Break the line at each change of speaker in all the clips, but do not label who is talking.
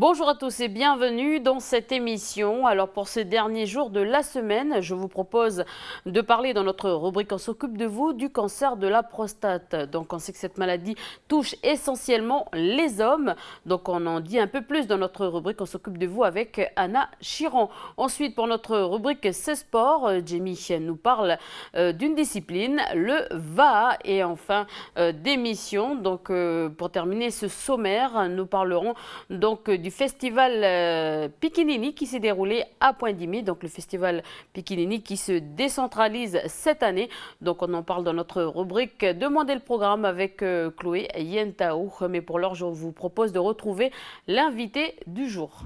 Bonjour à tous et bienvenue dans cette émission. Alors pour ce dernier jour de la semaine, je vous propose de parler dans notre rubrique On s'occupe de vous du cancer de la prostate. Donc on sait que cette maladie touche essentiellement les hommes. Donc on en dit un peu plus dans notre rubrique On s'occupe de vous avec Anna Chiron. Ensuite pour notre rubrique C'est sport, Jamie nous parle d'une discipline, le VAA. Et enfin d'émission. Donc pour terminer ce sommaire, nous parlerons donc du festival Pikinini qui s'est déroulé à Pointe-Dimy, donc le festival Pikinini qui se décentralise cette année. Donc on en parle dans notre rubrique Demandez le programme avec Chloé Yentaou. Mais pour l'heure, je vous propose de retrouver l'invité du jour.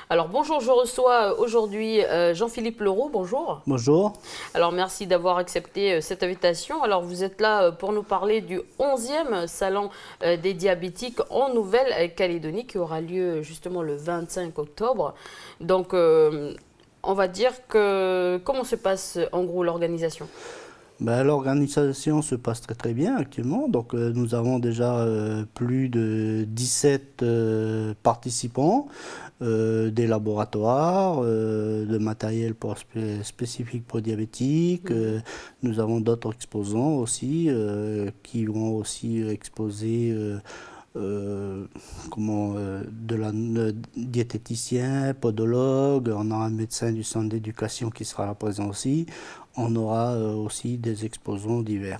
Alors bonjour, je reçois aujourd'hui Jean-Philippe Leroux, bonjour.
Bonjour.
Alors merci d'avoir accepté cette invitation. Alors vous êtes là pour nous parler du 11e salon des diabétiques en Nouvelle-Calédonie qui aura lieu justement le 25 octobre. Donc on va dire que comment se passe en gros l'organisation ?
L'organisation se passe très très bien actuellement. Donc nous avons déjà plus de 17 participants, des laboratoires, de matériel spécifique pour diabétiques. Nous avons d'autres exposants aussi qui vont aussi exposer de la diététicien, podologue, on aura un médecin du centre d'éducation qui sera là présent aussi. On aura aussi des exposants divers.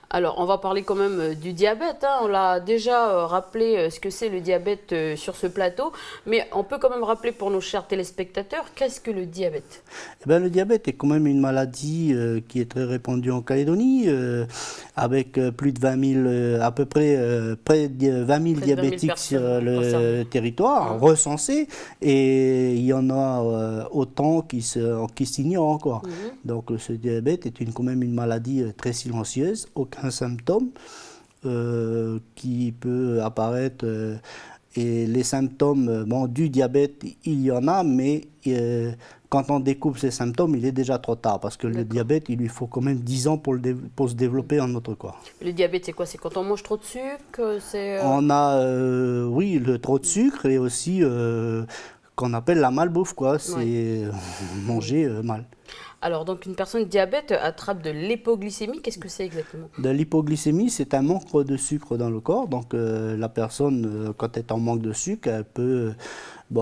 Alors, on va parler quand même du diabète. On l'a déjà rappelé ce que c'est le diabète sur ce plateau, mais on peut quand même rappeler pour nos chers téléspectateurs, qu'est-ce que le diabète ?
Le diabète est quand même une maladie qui est très répandue en Calédonie, avec plus de 20 000, à peu près près de 20 000 diabétiques sur le territoire recensés, et il y en a autant qui s'ignorent encore. Donc ce diabète est quand même une maladie très silencieuse, aucun symptôme qui peut apparaître. Et les symptômes du diabète, il y en a, mais quand on découvre ces symptômes, il est déjà trop tard. Parce que le diabète, il lui faut quand même 10 ans pour se développer en notre corps.
Le diabète, c'est quoi? C'est quand on mange trop de sucre?
On a, oui, le trop de sucre et aussi qu'on appelle la malbouffe, quoi. C'est manger mal.
Alors, donc, une personne diabète attrape de l'hypoglycémie. Qu'est-ce que c'est exactement?
De l'hypoglycémie, c'est un manque de sucre dans le corps. Donc, la personne, quand elle est en manque de sucre, elle peut,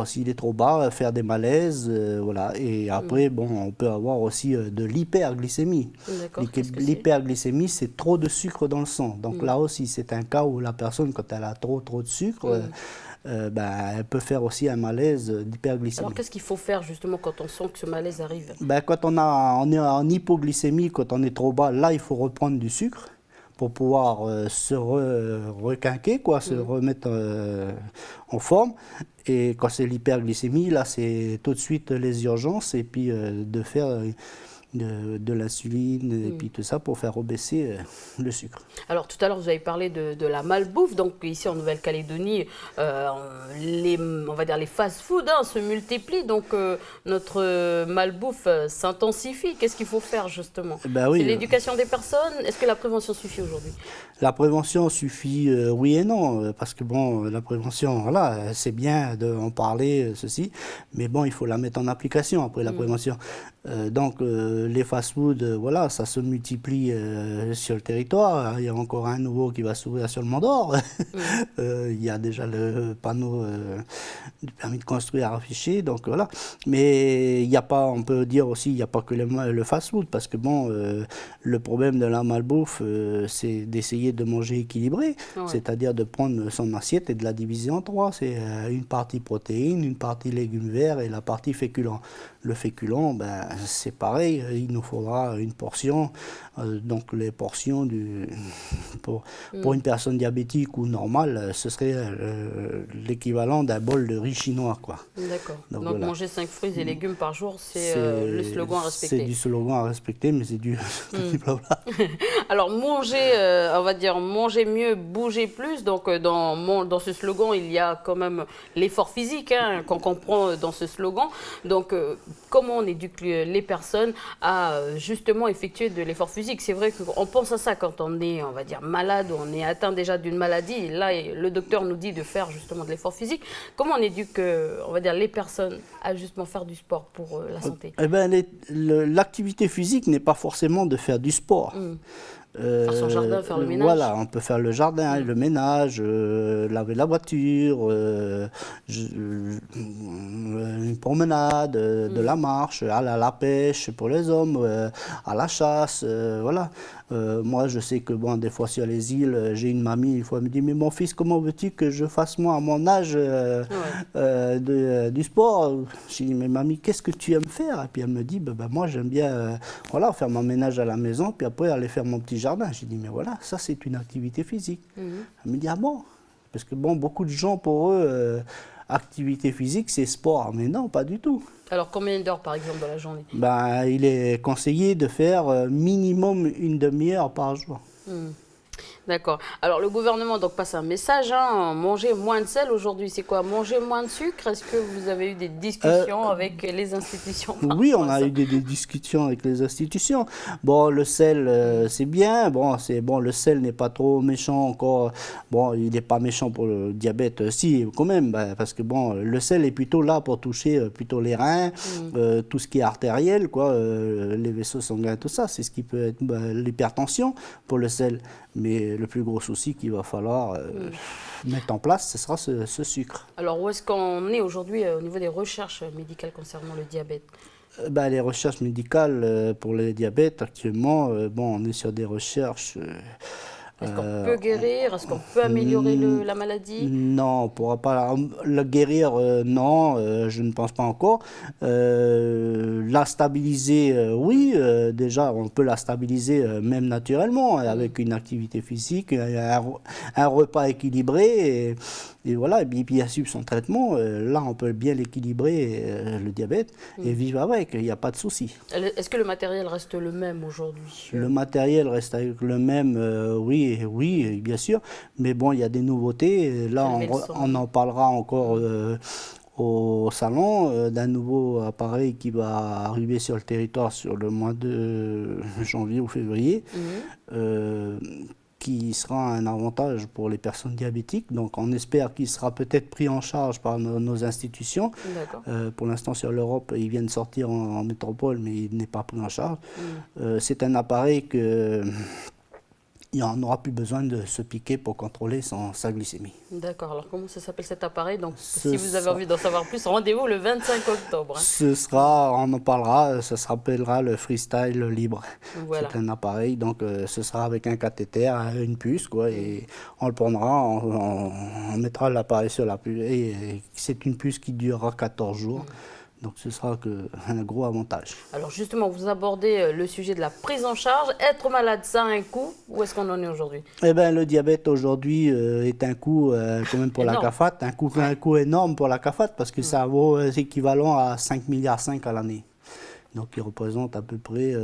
s'il est trop bas, faire des malaises. Voilà. Et après, on peut avoir aussi de l'hyperglycémie. L'hyperglycémie, c'est trop de sucre dans le sang. Donc, là aussi, c'est un cas où la personne, quand elle a trop de sucre, elle peut faire aussi un malaise d'hyperglycémie.
Alors, qu'est-ce qu'il faut faire justement quand on sent que ce malaise arrive?
Quand on est en hypoglycémie, quand on est trop bas, là, il faut reprendre du sucre pour pouvoir se requinquer, se remettre en forme. Et quand c'est l'hyperglycémie, là, c'est tout de suite les urgences et puis de faire de l'insuline et puis tout ça pour faire rebaisser le sucre.
Alors tout à l'heure vous avez parlé de la malbouffe, donc ici en Nouvelle-Calédonie on va dire les fast-food se multiplient, donc notre malbouffe s'intensifie. Qu'est-ce qu'il faut faire justement?
Oui,
c'est l'éducation des personnes. Est-ce que la prévention suffit aujourd'hui?
La prévention suffit, oui et non, parce que la prévention, voilà, c'est bien d'en parler, ceci, mais il faut la mettre en application après la prévention. Donc les fast-food, voilà, ça se multiplie sur le territoire. Il y a encore un nouveau qui va s'ouvrir sur le Mont d'Or. Il y a déjà le panneau du permis de construire affiché, donc voilà. Mais il n'y a pas, on peut dire aussi, il n'y a pas que le fast-food, parce que le problème de la malbouffe, c'est d'essayer de manger équilibré, c'est-à-dire de prendre son assiette et de la diviser en trois. C'est une partie protéines, une partie légumes verts et la partie féculent. Le féculent, c'est pareil, il nous faudra une portion, donc les portions pour une personne diabétique ou normale, ce serait l'équivalent d'un bol de riz chinois, quoi.
D'accord. Donc voilà. Manger 5 fruits et légumes par jour, c'est le slogan à respecter.
C'est du slogan à respecter, mais c'est du blabla.
Alors manger, on va dire manger mieux, bouger plus. Donc dans ce slogan, il y a quand même l'effort physique qu'on comprend dans ce slogan. Donc comment on éduque les personnes à justement effectuer de l'effort physique. C'est vrai qu'on pense à ça quand on est, on va dire, malade ou on est atteint déjà d'une maladie. Et là, le docteur nous dit de faire justement de l'effort physique. Comment on éduque, on va dire, les personnes à justement faire du sport pour la santé?
Eh ben, l'activité physique n'est pas forcément de faire du sport.
Faire son jardin, faire le ménage.
Voilà, on peut faire le jardin, le ménage, laver la voiture, une promenade, de la marche, aller à la pêche pour les hommes, à la chasse, voilà. Moi, je sais que bon, des fois sur les îles, j'ai une mamie, une fois, elle me dit, mais mon fils, comment veux-tu que je fasse moi à mon âge du sport? Je dis, mais mamie, qu'est-ce que tu aimes faire? Et puis elle me dit, moi j'aime bien voilà, faire mon ménage à la maison, puis après aller faire mon petit jardin. J'ai dit, mais voilà, ça c'est une activité physique. Elle me dit, ah bon? Parce que bon, beaucoup de gens, pour eux, activité physique, c'est sport. Mais non, pas du tout.
Alors, combien d'heures, par exemple, dans la journée?
Ben, il est conseillé de faire minimum une demi-heure par jour.
D'accord. Alors, le gouvernement donc passe un message, hein, manger moins de sel aujourd'hui. C'est quoi? Manger moins de sucre? Est-ce que vous avez eu des discussions avec les institutions?
Oui, on a eu des discussions avec les institutions. Bon, le sel, c'est bien. Bon, le sel n'est pas trop méchant encore. Bon, il n'est pas méchant pour le diabète, si, quand même, parce que bon, le sel est plutôt là pour toucher plutôt les reins, tout ce qui est artériel, quoi, les vaisseaux sanguins, tout ça. C'est ce qui peut être l'hypertension pour le sel. Mais le plus gros souci qu'il va falloir mettre en place, ce sera ce sucre.
Alors, où est-ce qu'on est aujourd'hui au niveau des recherches médicales concernant le diabète?
Les recherches médicales pour le diabète, actuellement, bon, on est sur des recherches...
Est-ce qu'on peut guérir? Est-ce qu'on peut améliorer la maladie?
Non, on ne pourra pas la guérir, non, je ne pense pas encore. La stabiliser, oui, déjà, on peut la stabiliser même naturellement, avec une activité physique, un repas équilibré, et voilà, et puis bien sûr son traitement, là, on peut bien l'équilibrer, le diabète, et vivre avec, il n'y a pas de souci.
Est-ce que le matériel reste le même aujourd'hui?
Le matériel reste le même, oui, bien sûr. Mais bon, il y a des nouveautés. Là, on en parlera encore au salon d'un nouveau appareil qui va arriver sur le territoire sur le mois de janvier ou février. Qui sera un avantage pour les personnes diabétiques. Donc on espère qu'il sera peut-être pris en charge par nos institutions. Pour l'instant sur l'Europe, il vient de sortir en métropole, mais il n'est pas pris en charge. C'est un appareil que... il n'aura plus besoin de se piquer pour contrôler sa glycémie.
D'accord. Alors, comment ça s'appelle cet appareil? Donc, si vous avez envie d'en savoir plus, rendez-vous le 25 octobre. Hein.
On en parlera, ça s'appellera le Freestyle Libre.
Voilà.
C'est un appareil, donc ce sera avec un cathéter, une puce, quoi, et on le prendra, on mettra l'appareil sur la puce. Et c'est une puce qui durera 14 jours. Donc ce sera un gros avantage.
Alors justement, vous abordez le sujet de la prise en charge. Être malade, ça a un coût. Où est-ce qu'on en est aujourd'hui?
Eh bien, le diabète aujourd'hui est un coût quand même pour la CAFAT, un coût énorme pour la CAFAT parce que ça vaut équivalent à 5,5 milliards à l'année. Donc il représente à peu près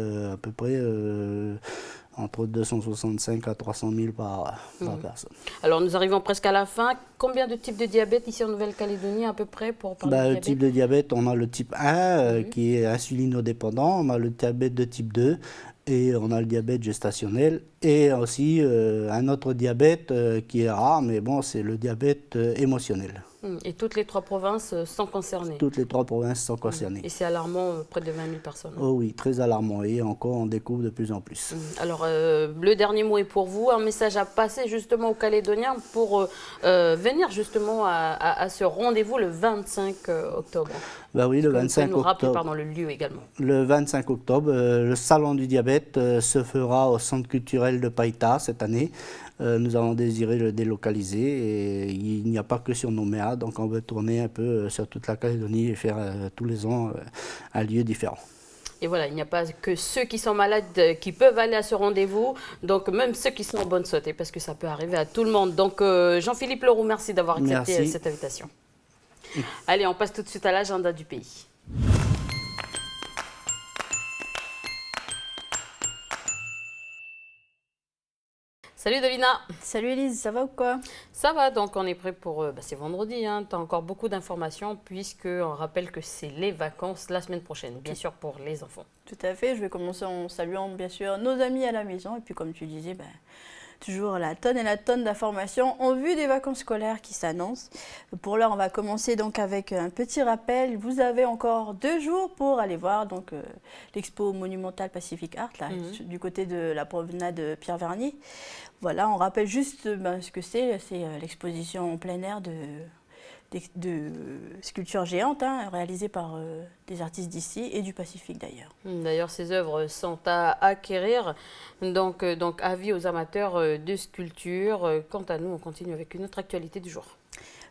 entre 265 à 300 000 par personne.
Alors nous arrivons presque à la fin. Combien de types de diabète ici en Nouvelle-Calédonie à peu près pour parler de diabète?
Le type de diabète, on a le type 1 qui est insulinodépendant, on a le diabète de type 2 et on a le diabète gestationnel et aussi un autre diabète qui est rare, mais bon, c'est le diabète émotionnel.
Et toutes les 3 provinces sont concernées?
Toutes les 3 provinces sont concernées.
Et c'est alarmant, près de 20 000 personnes?
Oh oui, très alarmant. Et encore, on découvre de plus en plus.
Alors, le dernier mot est pour vous. Un message à passer justement aux Calédoniens pour venir justement à ce rendez-vous le 25 octobre.
Oui, le 25 octobre.
Vous pouvez nous rappeler le lieu également.
Le 25 octobre, le salon du diabète se fera au centre culturel de Païta cette année. Nous avons désiré le délocaliser et il n'y a pas que sur Nouméa, donc on veut tourner un peu sur toute la Calédonie et faire tous les ans un lieu différent.
Et voilà, il n'y a pas que ceux qui sont malades qui peuvent aller à ce rendez-vous, donc même ceux qui sont en bonne santé, parce que ça peut arriver à tout le monde. Donc Jean-Philippe Leroux, merci d'avoir accepté cette invitation. Allez, on passe tout de suite à l'agenda du pays. Salut Davina.
Salut Elise, ça va ou quoi?
Ça va, donc on est prêt pour... c'est vendredi, hein. Tu as encore beaucoup d'informations puisqu'on rappelle que c'est les vacances la semaine prochaine, bien sûr pour les enfants.
Tout à fait, je vais commencer en saluant bien sûr nos amis à la maison. Et puis comme tu disais, toujours la tonne et la tonne d'informations en vue des vacances scolaires qui s'annoncent. Pour l'heure, on va commencer donc avec un petit rappel. Vous avez encore 2 jours pour aller voir donc l'expo monumentale Pacific Art là, du côté de la promenade Pierre Vernier. Voilà, on rappelle juste ce que c'est l'exposition en plein air de sculptures géantes réalisées par des artistes d'ici et du Pacifique d'ailleurs.
D'ailleurs, ces œuvres sont à acquérir, donc avis aux amateurs de sculpture. Quant à nous, on continue avec une autre actualité du jour.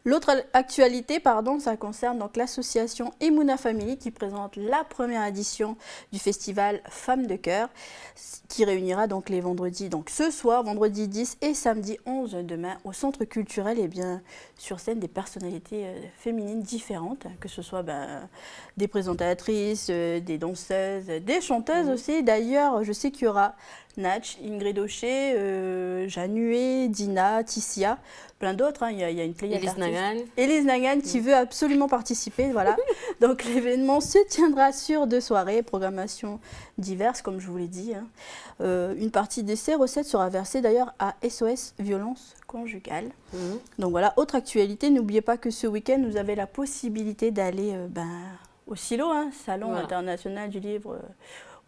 L'autre actualité, ça concerne donc l'association Emouna Family qui présente la première édition du festival Femmes de Cœur qui réunira donc les vendredis, donc ce soir, vendredi 10 et samedi 11 demain au centre culturel et bien sur scène des personnalités féminines différentes, que ce soit des présentatrices, des danseuses, des chanteuses aussi. D'ailleurs, je sais qu'il y aura Natch, Ingrid Aucher, Janué, Dina, Tissia, plein d'autres. Il y a une pléiade d'artistes. Élise Nagan qui veut absolument participer. Voilà. Donc l'événement se tiendra sur 2 soirées, programmation diverses comme je vous l'ai dit. Une partie de ces recettes sera versée d'ailleurs à SOS Violence Conjugale. Donc voilà, autre actualité, n'oubliez pas que ce week-end, vous avez la possibilité d'aller au SILO, Salon international du livre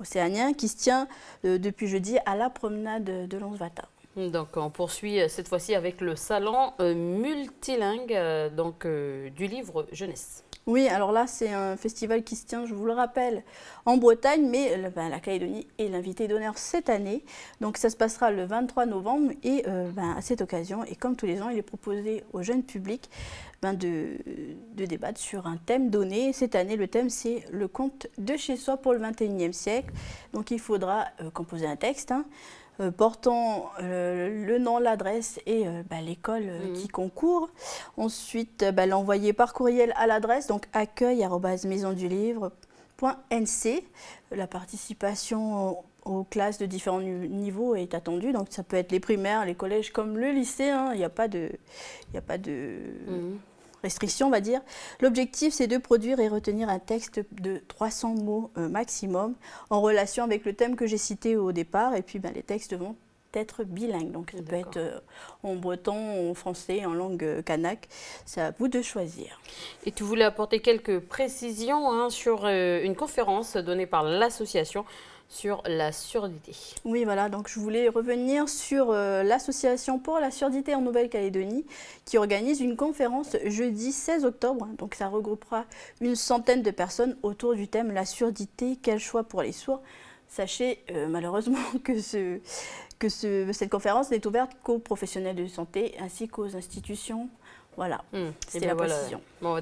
océanien, qui se tient depuis jeudi à la promenade de Lons-Vata.
Donc on poursuit cette fois-ci avec le salon multilingue du livre jeunesse.
Oui, alors là, c'est un festival qui se tient, je vous le rappelle, en Bretagne, mais la Calédonie est l'invité d'honneur cette année. Donc ça se passera le 23 novembre et à cette occasion, et comme tous les ans, il est proposé au jeune public de débattre sur un thème donné. Cette année, le thème, c'est le conte de chez soi pour le 21e siècle. Donc il faudra composer un texte, portant le nom, l'adresse et l'école qui concourt. Ensuite, l'envoyer par courriel à l'adresse, donc accueil@maisondulivre.nc. La participation aux classes de différents niveaux est attendue, donc ça peut être les primaires, les collèges comme le lycée, il n'y a pas de restriction, on va dire. L'objectif, c'est de produire et retenir un texte de 300 mots maximum en relation avec le thème que j'ai cité au départ. Et puis, les textes vont être bilingues. Donc, ça peut être en breton, en français, en langue kanak. C'est à vous de choisir.
Et tu voulais apporter quelques précisions sur une conférence donnée par l'association sur la surdité.
Oui, voilà, donc je voulais revenir sur l'Association pour la surdité en Nouvelle-Calédonie qui organise une conférence jeudi 16 octobre. Donc ça regroupera une centaine de personnes autour du thème la surdité, quel choix pour les sourds. Sachez malheureusement que cette conférence n'est ouverte qu'aux professionnels de santé ainsi qu'aux institutions. Voilà, c'était la précision.
Bon,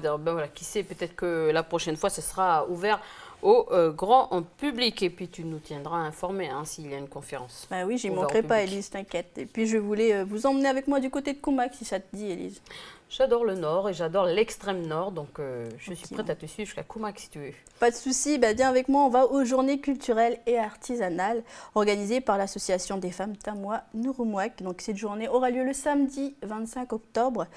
qui sait, peut-être que la prochaine fois, ce sera ouvert au grand public. Et puis, tu nous tiendras informés s'il y a une conférence.
Oui, j'y manquerai pas, Elise, t'inquiète. Et puis, je voulais vous emmener avec moi du côté de Koumak, si ça te dit, Elise.
J'adore le nord et j'adore l'extrême nord, donc je suis prête à te suivre jusqu'à Koumak si tu veux.
Pas de souci, viens avec moi, on va aux journées culturelles et artisanales organisées par l'association des femmes Tamois Nouroumouak. Donc cette journée aura lieu le samedi 25 octobre,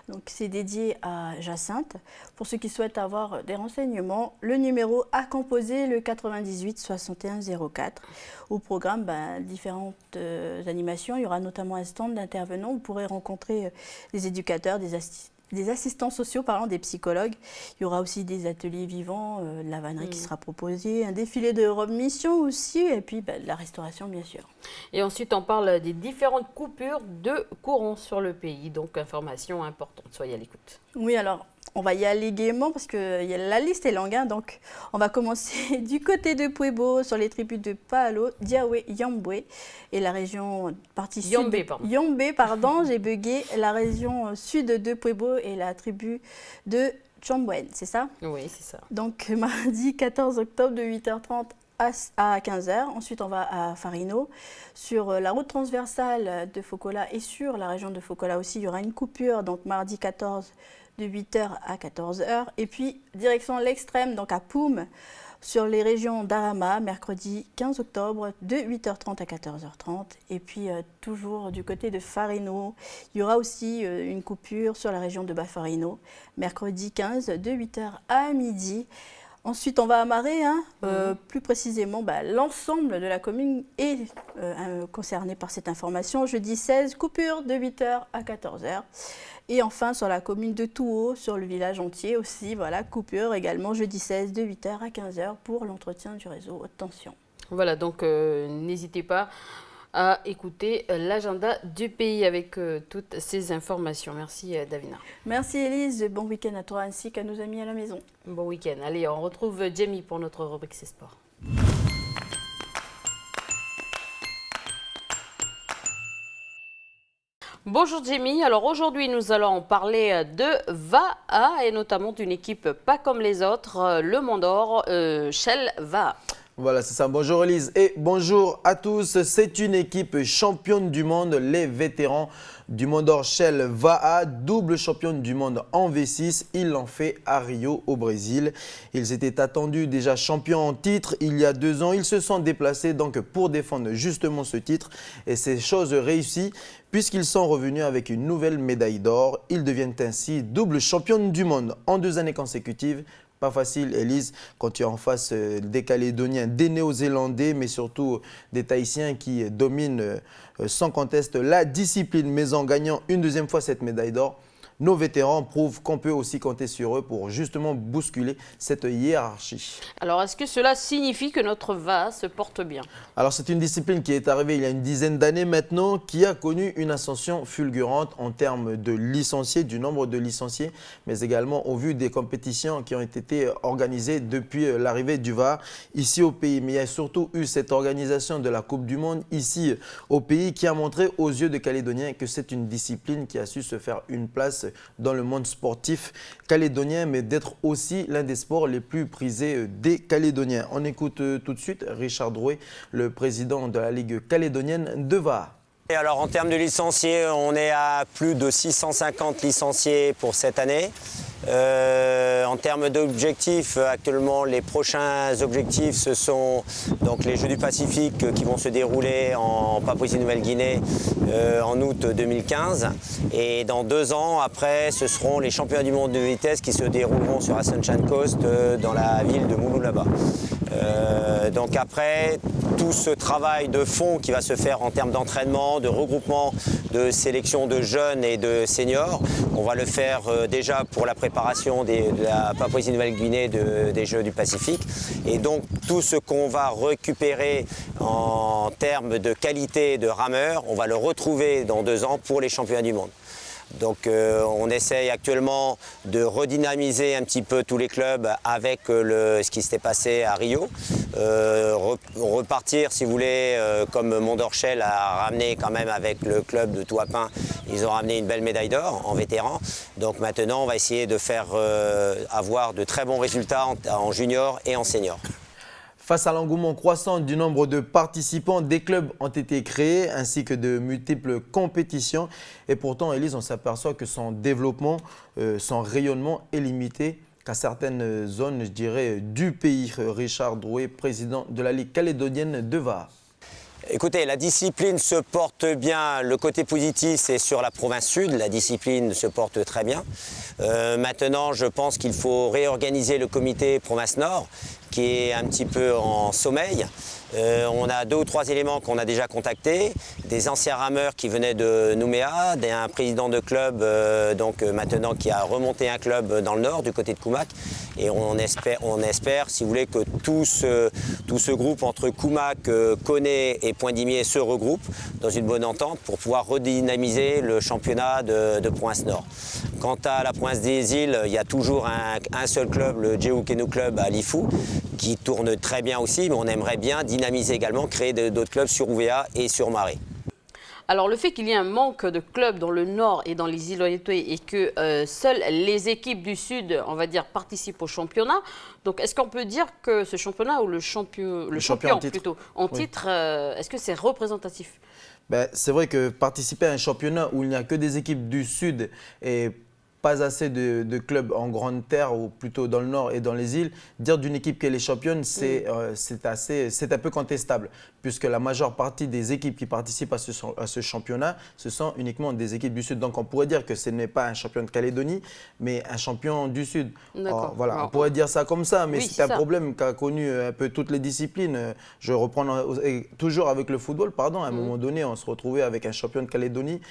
donc c'est dédié à Jacinthe. Pour ceux qui souhaitent avoir des renseignements, le numéro à composer, le 98 61 04. Au programme, différentes animations, il y aura notamment un stand d'intervenants, vous pourrez rencontrer des éducateurs, des assistants sociaux, des psychologues. Il y aura aussi des ateliers vivants, de la vannerie qui sera proposée, un défilé de robes mission aussi, et puis de la restauration bien sûr.
Et ensuite, on parle des différentes coupures de courant sur le pays, donc information importante, soyez à l'écoute.
Oui, alors on va y aller gaiement parce que la liste est longue, donc on va commencer du côté de Puebo sur les tribus de Paalo, Diawé, Yamboué et la région partie sud. Yambé, pardon, j'ai bugué. La région sud de Puebo et la tribu de Chambouén, c'est ça?
Oui, c'est ça.
Donc mardi 14 octobre de 8h30 à 15h. Ensuite, on va à Farino. Sur la route transversale de Fokola et sur la région de Fokola aussi, il y aura une coupure. Donc mardi 14 de 8h à 14h. Et puis, direction l'extrême, donc à Poum, sur les régions d'Arama, mercredi 15 octobre, de 8h30 à 14h30. Et puis, toujours du côté de Farino, il y aura aussi une coupure sur la région de Bafarino, mercredi 15, de 8h à midi. Ensuite, on va à Marais, plus précisément, l'ensemble de la commune est concerné par cette information. Jeudi 16, coupure de 8h à 14h. Et enfin, sur la commune de Touault, sur le village entier aussi, voilà, coupure également jeudi 16 de 8h à 15h pour l'entretien du réseau haute tension.
Voilà, donc n'hésitez pas à écouter l'agenda du pays avec toutes ces informations. Merci Davina.
Merci Élise, bon week-end à toi ainsi qu'à nos amis à la maison.
Bon week-end. Allez, on retrouve Jamie pour notre rubrique C'est Sport. Bonjour Jamie, alors aujourd'hui nous allons parler de VAA et notamment d'une équipe pas comme les autres, le Mont d'Or, Shell VAA.
Voilà, c'est ça. Bonjour Elise et bonjour à tous. C'est une équipe championne du monde, les vétérans du Mont d'Or Shell VAA, double championne du monde en V6. Ils l'ont fait à Rio au Brésil. Ils étaient attendus déjà champions en titre il y a 2 ans. Ils se sont déplacés donc pour défendre justement ce titre et c'est chose réussie puisqu'ils sont revenus avec une nouvelle médaille d'or. Ils deviennent ainsi double championne du monde en 2 années consécutives. Pas facile, Élise, quand tu es en face des Calédoniens, des Néo-Zélandais, mais surtout des Tahitiens qui dominent sans conteste la discipline. Mais en gagnant une 2e fois cette médaille d'or, nos vétérans prouvent qu'on peut aussi compter sur eux pour justement bousculer cette hiérarchie.
Alors, est-ce que cela signifie que notre VAA se porte bien?
Alors, c'est une discipline qui est arrivée il y a une dizaine d'années maintenant, qui a connu une ascension fulgurante en termes de licenciés, du nombre de licenciés, mais également au vu des compétitions qui ont été organisées depuis l'arrivée du VAA ici au pays. Mais il y a surtout eu cette organisation de la Coupe du Monde ici au pays qui a montré aux yeux des Calédoniens que c'est une discipline qui a su se faire une place dans le monde sportif calédonien, mais d'être aussi l'un des sports les plus prisés des Calédoniens. On écoute tout de suite Richard Drouet, le président de la Ligue calédonienne de VAA.
Et alors en termes de licenciés, on est à plus de 650 licenciés pour cette année. En termes d'objectifs, actuellement les prochains objectifs ce sont donc les Jeux du Pacifique qui vont se dérouler en Papouasie-Nouvelle-Guinée en août 2015 et dans 2 ans après ce seront les championnats du monde de vitesse qui se dérouleront sur la Sunshine Coast dans la ville de Moulou-là-bas. Donc après tout ce travail de fond qui va se faire en termes d'entraînement, de regroupement, de sélection de jeunes et de seniors, on va le faire déjà pour la préparation de la Papouasie-Nouvelle-Guinée des Jeux du Pacifique. Et donc tout ce qu'on va récupérer en termes de qualité de rameurs, on va le retrouver dans 2 ans pour les championnats du monde. Donc on essaye actuellement de redynamiser un petit peu tous les clubs avec ce qui s'était passé à Rio. Repartir, si vous voulez, comme Mont d'Or Shell a ramené quand même avec le club de Touapin, ils ont ramené une belle médaille d'or en vétéran. Donc maintenant, on va essayer de faire avoir de très bons résultats en junior et en senior.
Face à l'engouement croissant du nombre de participants, des clubs ont été créés ainsi que de multiples compétitions. Et pourtant, Élise, on s'aperçoit que son développement, son rayonnement est limité qu'à certaines zones, je dirais, du pays. Richard Drouet, président de la Ligue calédonienne de VAA.
Écoutez, la discipline se porte bien. Le côté positif, c'est sur la province sud. La discipline se porte très bien. Maintenant, je pense qu'il faut réorganiser le comité province nord, qui est un petit peu en sommeil. On a 2 ou 3 éléments qu'on a déjà contactés, des anciens rameurs qui venaient de Nouméa, un président de club maintenant qui a remonté un club dans le nord, du côté de Koumak. Et on espère, si vous voulez, que tout ce groupe entre Koumak, Koné et Pointe-d'Imier se regroupe dans une bonne entente pour pouvoir redynamiser le championnat de province nord. Quant à la province des îles, il y a toujours un seul club, le Djéhoukhénou Club à Lifou, qui tourne très bien aussi, mais on aimerait bien dynamiser également, créer d'autres clubs sur Ouvéa et sur Marais.
Alors le fait qu'il y ait un manque de clubs dans le nord et dans les îles et que seules les équipes du sud, on va dire, participent au championnat, donc est-ce qu'on peut dire que ce championnat ou le champion plutôt en titre, est-ce que c'est représentatif?
C'est vrai que participer à un championnat où il n'y a que des équipes du sud et pas assez de clubs en grande terre ou plutôt dans le nord et dans les îles. Dire d'une équipe qu'elle est championne, c'est un peu contestable puisque la majeure partie des équipes qui participent à ce championnat, ce sont uniquement des équipes du Sud. Donc on pourrait dire que ce n'est pas un champion de Calédonie, mais un champion du Sud.
D'accord.
Voilà, on pourrait dire ça comme ça, mais
Oui,
c'est un
ça.
problème qu'a connu un peu toutes les disciplines. Je reprends toujours avec le football, pardon, à un moment donné, on se retrouvait avec un champion de Calédonie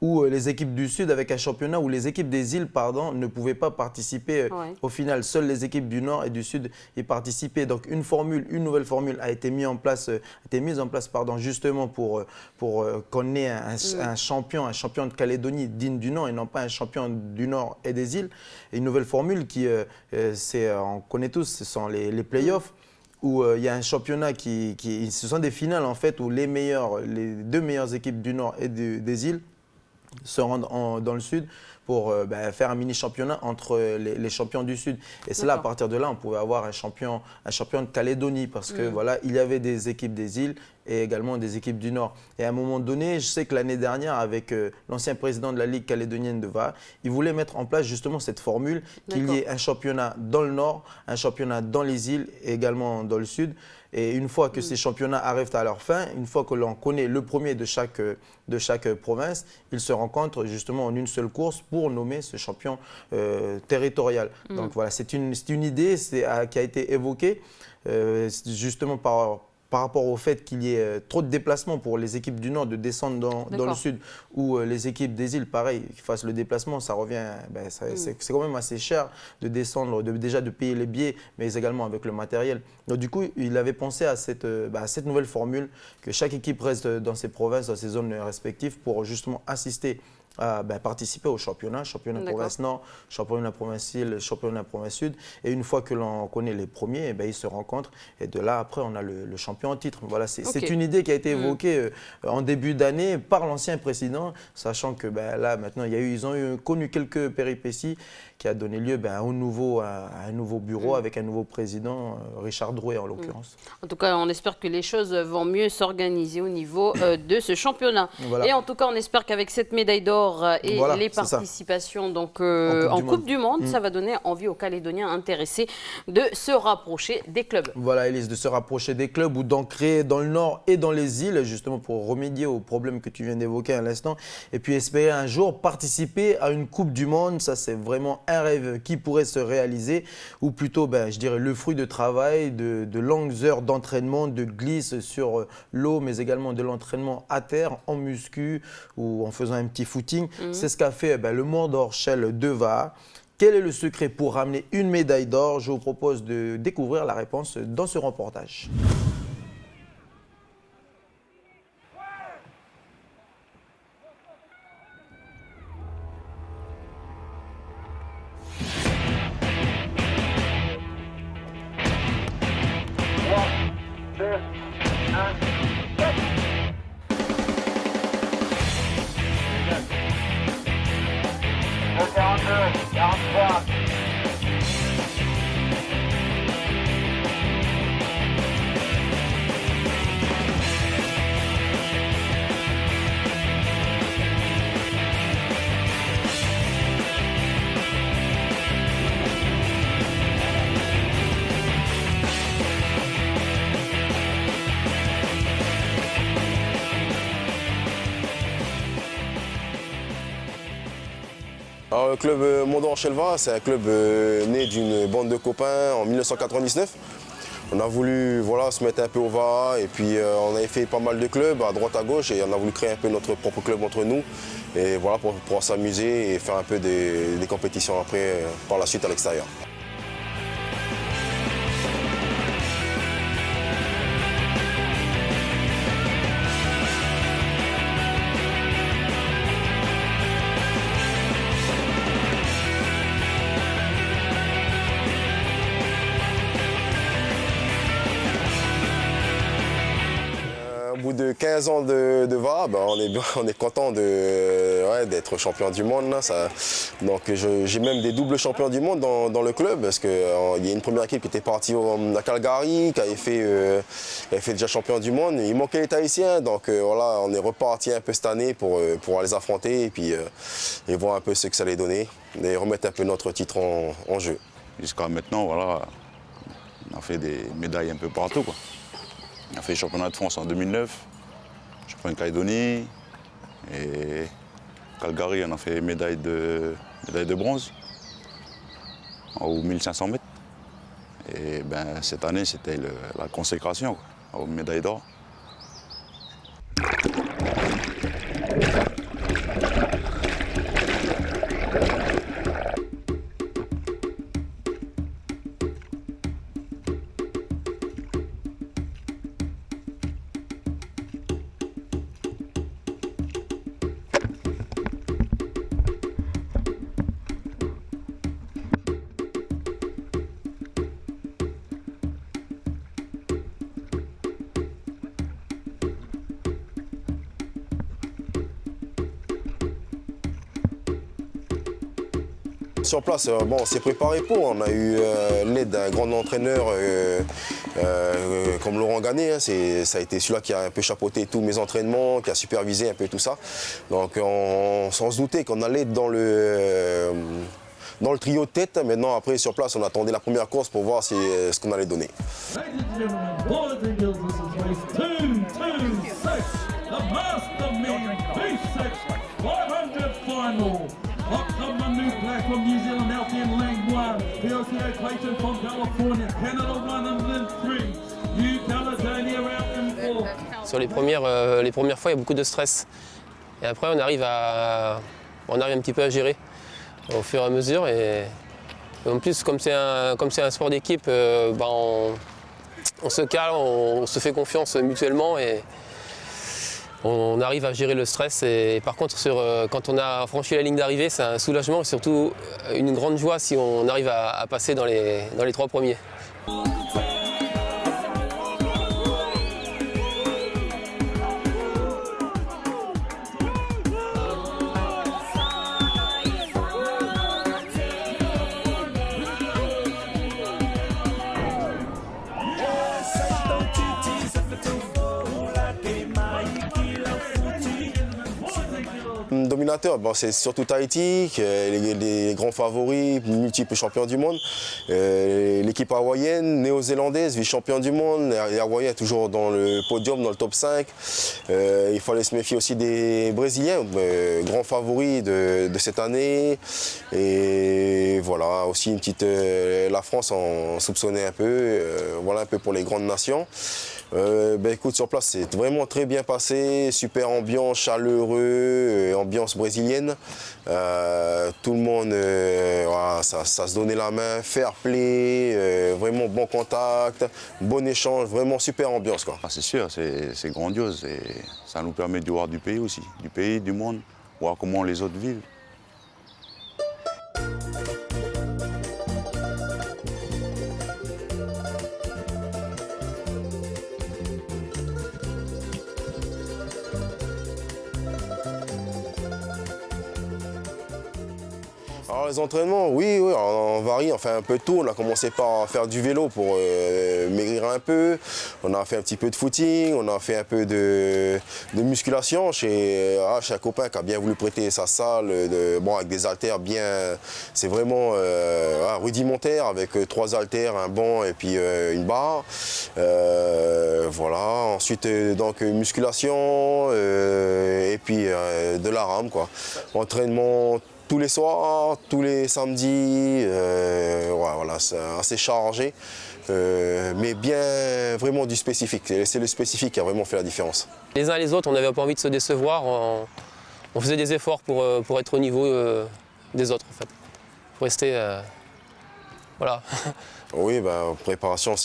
où les équipes du Sud avec un championnat où les équipes des îles, pardon, ne pouvaient pas participer. Au final, seules les équipes du Nord et du Sud y participaient. Donc une nouvelle formule a été mise en place, justement pour qu'on ait un champion de Calédonie digne du nom et non pas un champion du Nord et des îles. Et une nouvelle formule qui, on connaît tous, ce sont les playoffs. Où il y a un championnat ce sont des finales en fait où les deux meilleures équipes du Nord et des îles se rendent dans le Sud pour faire un mini-championnat entre les champions du Sud. Et c'est là, à partir de là, on pouvait avoir un champion de Calédonie parce que voilà, il y avait des équipes des îles et également des équipes du Nord. Et à un moment donné, je sais que l'année dernière, avec l'ancien président de la Ligue calédonienne de VA, il voulait mettre en place justement cette formule qu'il y ait un championnat dans le Nord, un championnat dans les îles et également dans le Sud. Et une fois que ces championnats arrivent à leur fin, une fois que l'on connaît le premier de chaque province, ils se rencontrent justement en une seule course pour nommer ce champion territorial. Donc voilà, c'est une idée qui a été évoquée justement par rapport au fait qu'il y ait trop de déplacements pour les équipes du Nord de descendre dans le Sud ou les équipes des îles, pareil, qui fassent le déplacement, ça revient, c'est quand même assez cher de descendre, déjà de payer les billets, mais également avec le matériel. Donc du coup, il avait pensé à cette nouvelle formule, que chaque équipe reste dans ses provinces, dans ses zones respectives pour justement assister à participer au championnat province Nord, championnat province Île, championnat province Sud. Et une fois que l'on connaît les premiers, ils se rencontrent. Et de là, après, on a le champion en titre. Voilà, c'est une idée qui a été évoquée en début d'année par l'ancien président, sachant que là, maintenant, ils ont connu quelques péripéties qui a donné lieu à un nouveau bureau avec un nouveau président, Richard Drouet en l'occurrence.
En tout cas, on espère que les choses vont mieux s'organiser au niveau de ce championnat.
Voilà.
Et en tout cas, on espère qu'avec cette médaille d'or et les participations donc, en Coupe du Monde, ça va donner envie aux Calédoniens intéressés de se rapprocher des clubs.
Voilà, Élise, de se rapprocher des clubs ou d'en créer dans le Nord et dans les îles, justement pour remédier aux problèmes que tu viens d'évoquer à l'instant. Et puis espérer un jour participer à une Coupe du Monde, ça c'est vraiment un rêve qui pourrait se réaliser, ou plutôt, je dirais, le fruit de travail, de longues heures d'entraînement, de glisse sur l'eau, mais également de l'entraînement à terre, en muscu ou en faisant un petit footing. C'est ce qu'a fait le Mont-d'Or Shell de VA. Quel est le secret pour ramener une médaille d'or? Je vous propose de découvrir la réponse dans ce reportage.
Alors, le club Mont-d'Or Shell VA, c'est un club né d'une bande de copains en 1999. On a voulu se mettre un peu au VA et puis on avait fait pas mal de clubs à droite à gauche et on a voulu créer un peu notre propre club entre nous et voilà pour pouvoir s'amuser et faire un peu des compétitions après par la suite à l'extérieur. Au bout bout de 15 ans de VA, ben, on est content d'être champion du monde. Là, donc j'ai même des doubles champions du monde dans le club, parce qu'il y a une première équipe qui était partie à Calgary, qui avait fait déjà champion du monde. Il manquait les Tahitiens, donc voilà, on est reparti un peu cette année pour les affronter et voir un peu ce que ça allait donner et remettre un peu notre titre en jeu.
Jusqu'à maintenant, voilà, on a fait des médailles un peu partout, quoi. On a fait le championnat de France en 2009, championnat de Calédonie, et Calgary, on a fait médaille de bronze, aux 1500 mètres. Et ben, cette année, c'était la consécration, quoi, aux médailles d'or.
Sur place, bon, on s'est préparé pour. On a eu l'aide d'un grand entraîneur comme Laurent Ganet. Hein. Ça a été celui-là qui a un peu chapeauté tous mes entraînements, qui a supervisé un peu tout ça. Donc on se doutait qu'on allait dans le trio de tête. Maintenant, après, sur place, on attendait la première course pour voir ce qu'on allait donner.
From New Zealand, Alfian Langlois, PLCA Clayton from California, Canada 103, New Caledonia Alfian 4.
Sur les premières fois, il y a beaucoup de stress. Et après, on arrive un petit peu à gérer au fur et à mesure. Et en plus, comme c'est un sport d'équipe, on se calme, on se fait confiance mutuellement. Et on arrive à gérer le stress et par contre quand on a franchi la ligne d'arrivée, c'est un soulagement et surtout une grande joie si on arrive à passer dans les 3 premiers.
Dominateur, bon, c'est surtout Tahiti, les grands favoris, multiples champions du monde. L'équipe hawaïenne, néo-zélandaise, vice-champion du monde. Les Hawaïens toujours dans le podium, dans le top 5. Il fallait se méfier aussi des Brésiliens, grands favoris de cette année. Et voilà, aussi une petite. La France en soupçonnait un peu. Voilà un peu pour les grandes nations. Écoute, sur place, c'est vraiment très bien passé, super ambiance, chaleureux, ambiance brésilienne. Tout le monde, voilà, ça se donnait la main, fair play, vraiment bon contact, bon échange, vraiment super ambiance, quoi.
C'est sûr, c'est grandiose et ça nous permet de voir du pays aussi, du monde, voir comment les autres vivent.
Alors les entraînements, oui, on varie, on fait un peu de tout. On a commencé par faire du vélo pour maigrir un peu. On a fait un petit peu de footing, on a fait un peu de musculation chez un copain qui a bien voulu prêter sa salle, avec des haltères bien... C'est vraiment rudimentaire avec 3 haltères, un banc et puis une barre. Voilà, ensuite donc musculation et puis de la rame, quoi. Entraînement tous les soirs, tous les samedis, voilà, c'est assez chargé, mais bien vraiment du spécifique. C'est le spécifique qui a vraiment fait la différence.
Les uns et les autres, on n'avait pas envie de se décevoir, on faisait des efforts pour être au niveau des autres en fait, pour rester, voilà.
Oui, préparation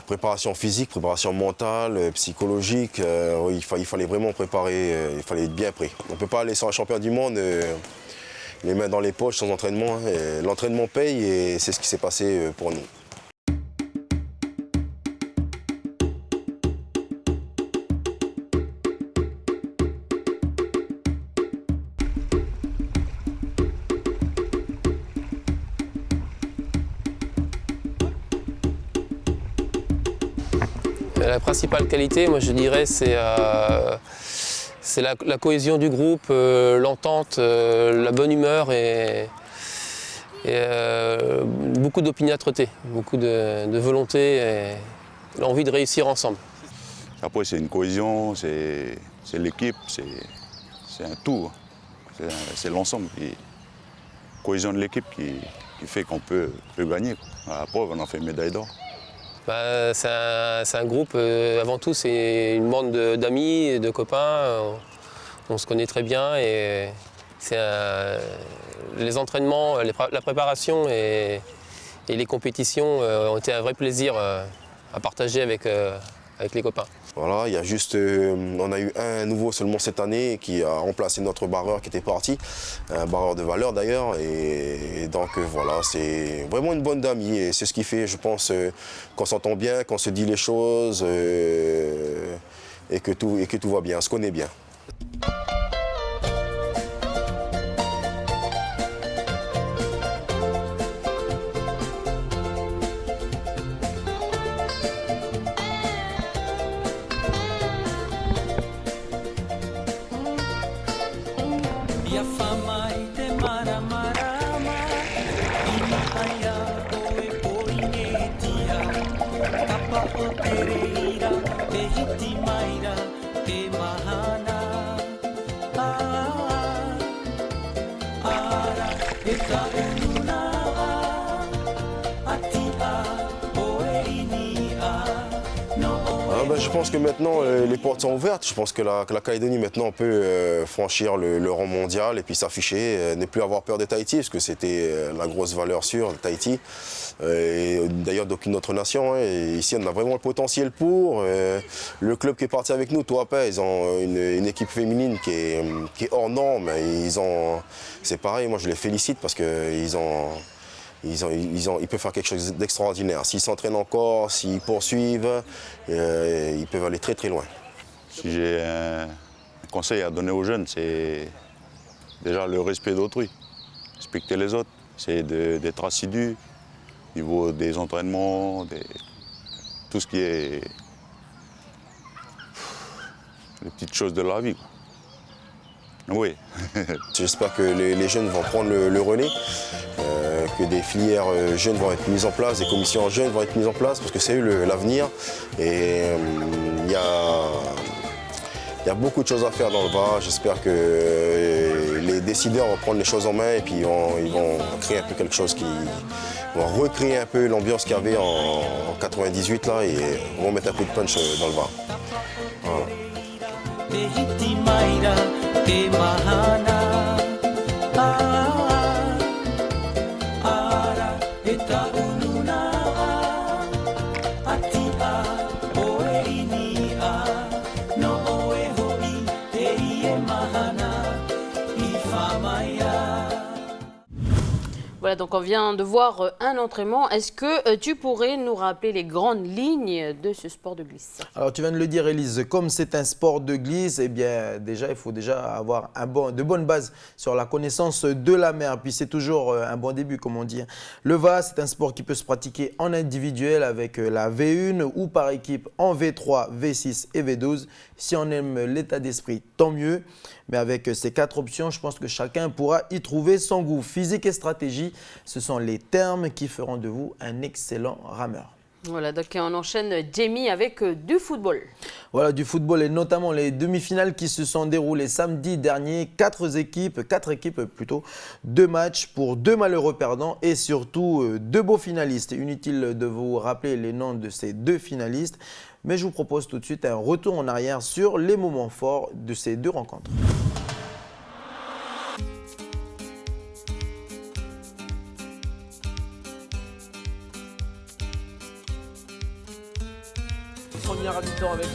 préparation physique, préparation mentale, psychologique, il fallait vraiment préparer, il fallait être bien prêt. On ne peut pas aller sur un champion du monde les mains dans les poches sans entraînement. Hein. L'entraînement paye et c'est ce qui s'est passé pour nous.
La principale qualité, moi je dirais, c'est la cohésion du groupe, l'entente, la bonne humeur et beaucoup d'opiniâtreté, beaucoup de volonté et l'envie de réussir ensemble.
Après, c'est une cohésion, c'est l'équipe, c'est un tout. C'est l'ensemble, cohésion de l'équipe qui fait qu'on peut gagner. À la preuve, on a fait médaille d'or.
C'est un groupe, avant tout, c'est une bande d'amis, de copains. On se connaît très bien et les entraînements, la préparation et les compétitions ont été un vrai plaisir à partager avec les copains.
Voilà, il y a juste, on a eu un nouveau seulement cette année qui a remplacé notre barreur qui était parti, un barreur de valeur d'ailleurs, et donc voilà, c'est vraiment une bande d'amis et c'est ce qui fait, je pense, qu'on s'entend bien, qu'on se dit les choses et que tout va bien, on se connaît bien. Je pense que maintenant les portes sont ouvertes. Je pense que la Calédonie maintenant peut franchir le rang mondial et puis s'afficher, ne plus avoir peur de Tahiti, parce que c'était la grosse valeur sûre de Tahiti. Et d'ailleurs d'aucune autre nation. Et ici on a vraiment le potentiel pour. Le club qui est parti avec nous, Toapa, ils ont une équipe féminine qui est hors norme. C'est pareil, moi je les félicite parce qu'ils peuvent faire quelque chose d'extraordinaire. S'ils s'entraînent encore, s'ils poursuivent, ils peuvent aller très très loin.
Si j'ai un conseil à donner aux jeunes, c'est déjà le respect d'autrui. Respecter les autres, c'est d'être assidu au niveau des entraînements, tout ce qui est les petites choses de la vie, quoi. Oui.
J'espère que les jeunes vont prendre le relais, que des filières jeunes vont être mises en place, des commissions jeunes vont être mises en place, parce que c'est eux l'avenir. Et il y a beaucoup de choses à faire dans le Var. J'espère que les décideurs vont prendre les choses en main et puis ils vont créer un peu quelque chose vont recréer un peu l'ambiance qu'il y avait en 98 là et vont mettre un coup de punch dans le Var. Voilà.
Voilà, donc on vient de voir un entraînement. Est-ce que tu pourrais nous rappeler les grandes lignes de ce sport de glisse?
Alors tu viens de le dire, Élise, comme c'est un sport de glisse, eh bien déjà il faut avoir de bonnes bases sur la connaissance de la mer. Puis c'est toujours un bon début, comme on dit. Le VA, c'est un sport qui peut se pratiquer en individuel avec la V1 ou par équipe en V3, V6 et V12. Si on aime l'état d'esprit, tant mieux. Mais avec ces 4 options, je pense que chacun pourra y trouver son goût. Physique et stratégie, ce sont les termes qui feront de vous un excellent rameur.
Voilà, donc on enchaîne, Jamie, avec du football.
Voilà, du football et notamment les demi-finales qui se sont déroulées samedi dernier. 4 équipes, 2 matchs pour 2 malheureux perdants et surtout 2 beaux finalistes. Inutile de vous rappeler les noms de ces 2 finalistes, mais je vous propose tout de suite un retour en arrière sur les moments forts de ces 2 rencontres.
Première mi-temps avec ce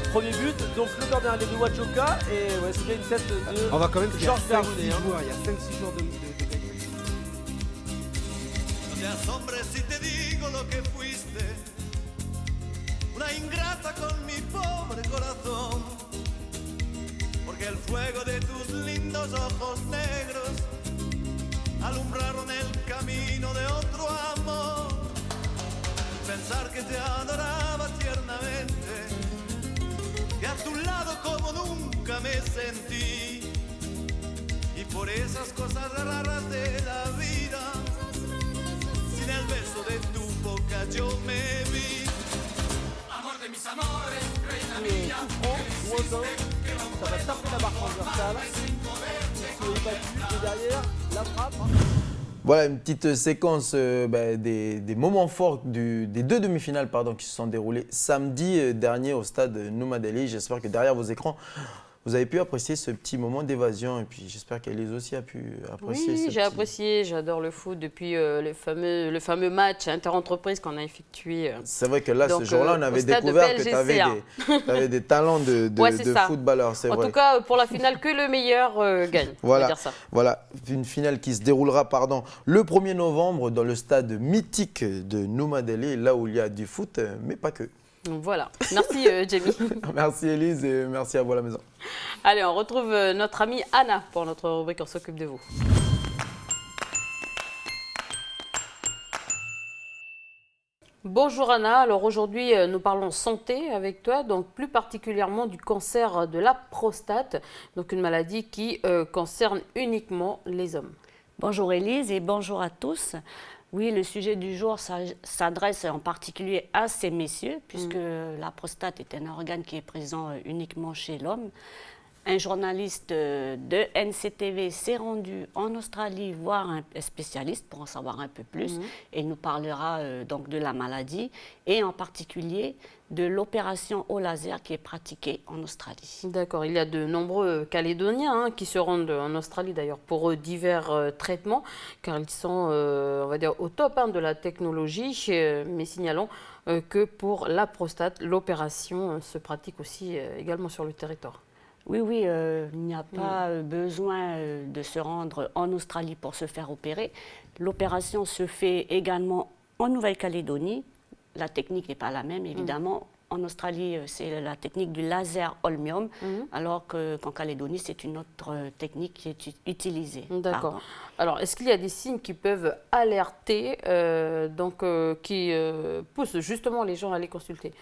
premier but. Donc le gardien de Wachoka et ouais, c'est bien une tête de
on va quand même
Georges Berrunet.
Il y a 5-6 jours de
una ingrata con mi pobre corazón, porque el fuego de tus lindos ojos negros alumbraron el camino de otro amor. Pensar que te adoraba tiernamente a tu lado como nunca me sentí. Y por esas cosas raras de la vida, sin el beso de tu boca yo me vi. Amor de mis amores, reina mía.
Ça va taper la barre transversale. Il est battu et derrière, la frappe.
Voilà une petite séquence des moments forts des deux demi-finales qui se sont déroulées samedi dernier au stade Nouma Deli. J'espère que derrière vos écrans, vous avez pu apprécier ce petit moment d'évasion et puis j'espère qu'Elise aussi a pu apprécier.
Oui, j'ai apprécié, j'adore le foot depuis le fameux match inter-entreprise qu'on a effectué.
C'est vrai que là, ce jour-là, on avait découvert que tu avais des talents de footballeur.
En tout cas, pour la finale, que le meilleur gagne.
Voilà,
on va dire ça.
Voilà, une finale qui se déroulera le 1er novembre dans le stade mythique de Nouma Deli, là où il y a du foot, mais pas que.
Voilà, merci Jamie.
Merci Elise et merci à vous à la maison.
Allez, on retrouve notre amie Anna pour notre rubrique On s'occupe de vous. Bonjour Anna, alors aujourd'hui nous parlons santé avec toi, donc plus particulièrement du cancer de la prostate, donc une maladie qui concerne uniquement les hommes.
Bonjour Élise et bonjour à tous. Oui, le sujet du jour s'adresse en particulier à ces messieurs, puisque la prostate est un organe qui est présent uniquement chez l'homme. Un journaliste de NCTV s'est rendu en Australie voir un spécialiste pour en savoir un peu plus et il nous parlera donc de la maladie et en particulier de l'opération au laser qui est pratiquée en Australie.
D'accord, il y a de nombreux Calédoniens qui se rendent en Australie d'ailleurs pour divers traitements car ils sont on va dire au top de la technologie, mais signalons que pour la prostate, l'opération se pratique aussi également sur le territoire.
Oui, il n'y a pas besoin de se rendre en Australie pour se faire opérer. L'opération se fait également en Nouvelle-Calédonie. La technique n'est pas la même, évidemment. En Australie, c'est la technique du laser holmium, alors qu'en Calédonie, c'est une autre technique qui est utilisée.
D'accord. Alors, est-ce qu'il y a des signes qui peuvent alerter, qui poussent justement les gens à les consulter ?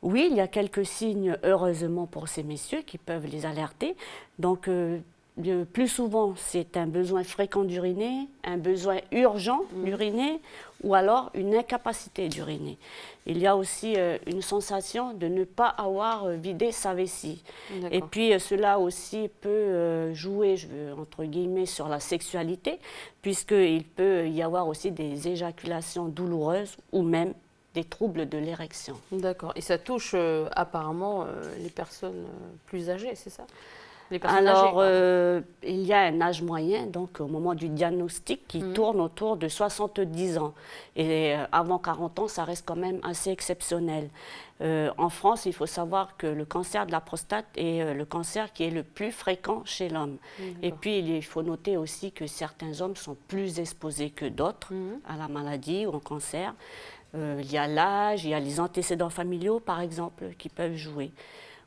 Oui, il y a quelques signes, heureusement pour ces messieurs, qui peuvent les alerter. Donc, plus souvent, c'est un besoin fréquent d'uriner, un besoin urgent d'uriner, ou alors une incapacité d'uriner. Il y a aussi une sensation de ne pas avoir vidé sa vessie. Et puis, cela aussi peut jouer, entre guillemets, sur la sexualité, puisqu'il peut y avoir aussi des éjaculations douloureuses ou même des troubles de l'érection.
D'accord. Et ça touche apparemment les personnes plus âgées, c'est ça? Les personnes
Alors,
âgées,
il y a un âge moyen, donc au moment du diagnostic, qui tourne autour de 70 ans. Et avant 40 ans, ça reste quand même assez exceptionnel. En France, il faut savoir que le cancer de la prostate est le cancer qui est le plus fréquent chez l'homme. Et puis, il faut noter aussi que certains hommes sont plus exposés que d'autres à la maladie ou au cancer. Il y a l'âge, il y a les antécédents familiaux, par exemple, qui peuvent jouer.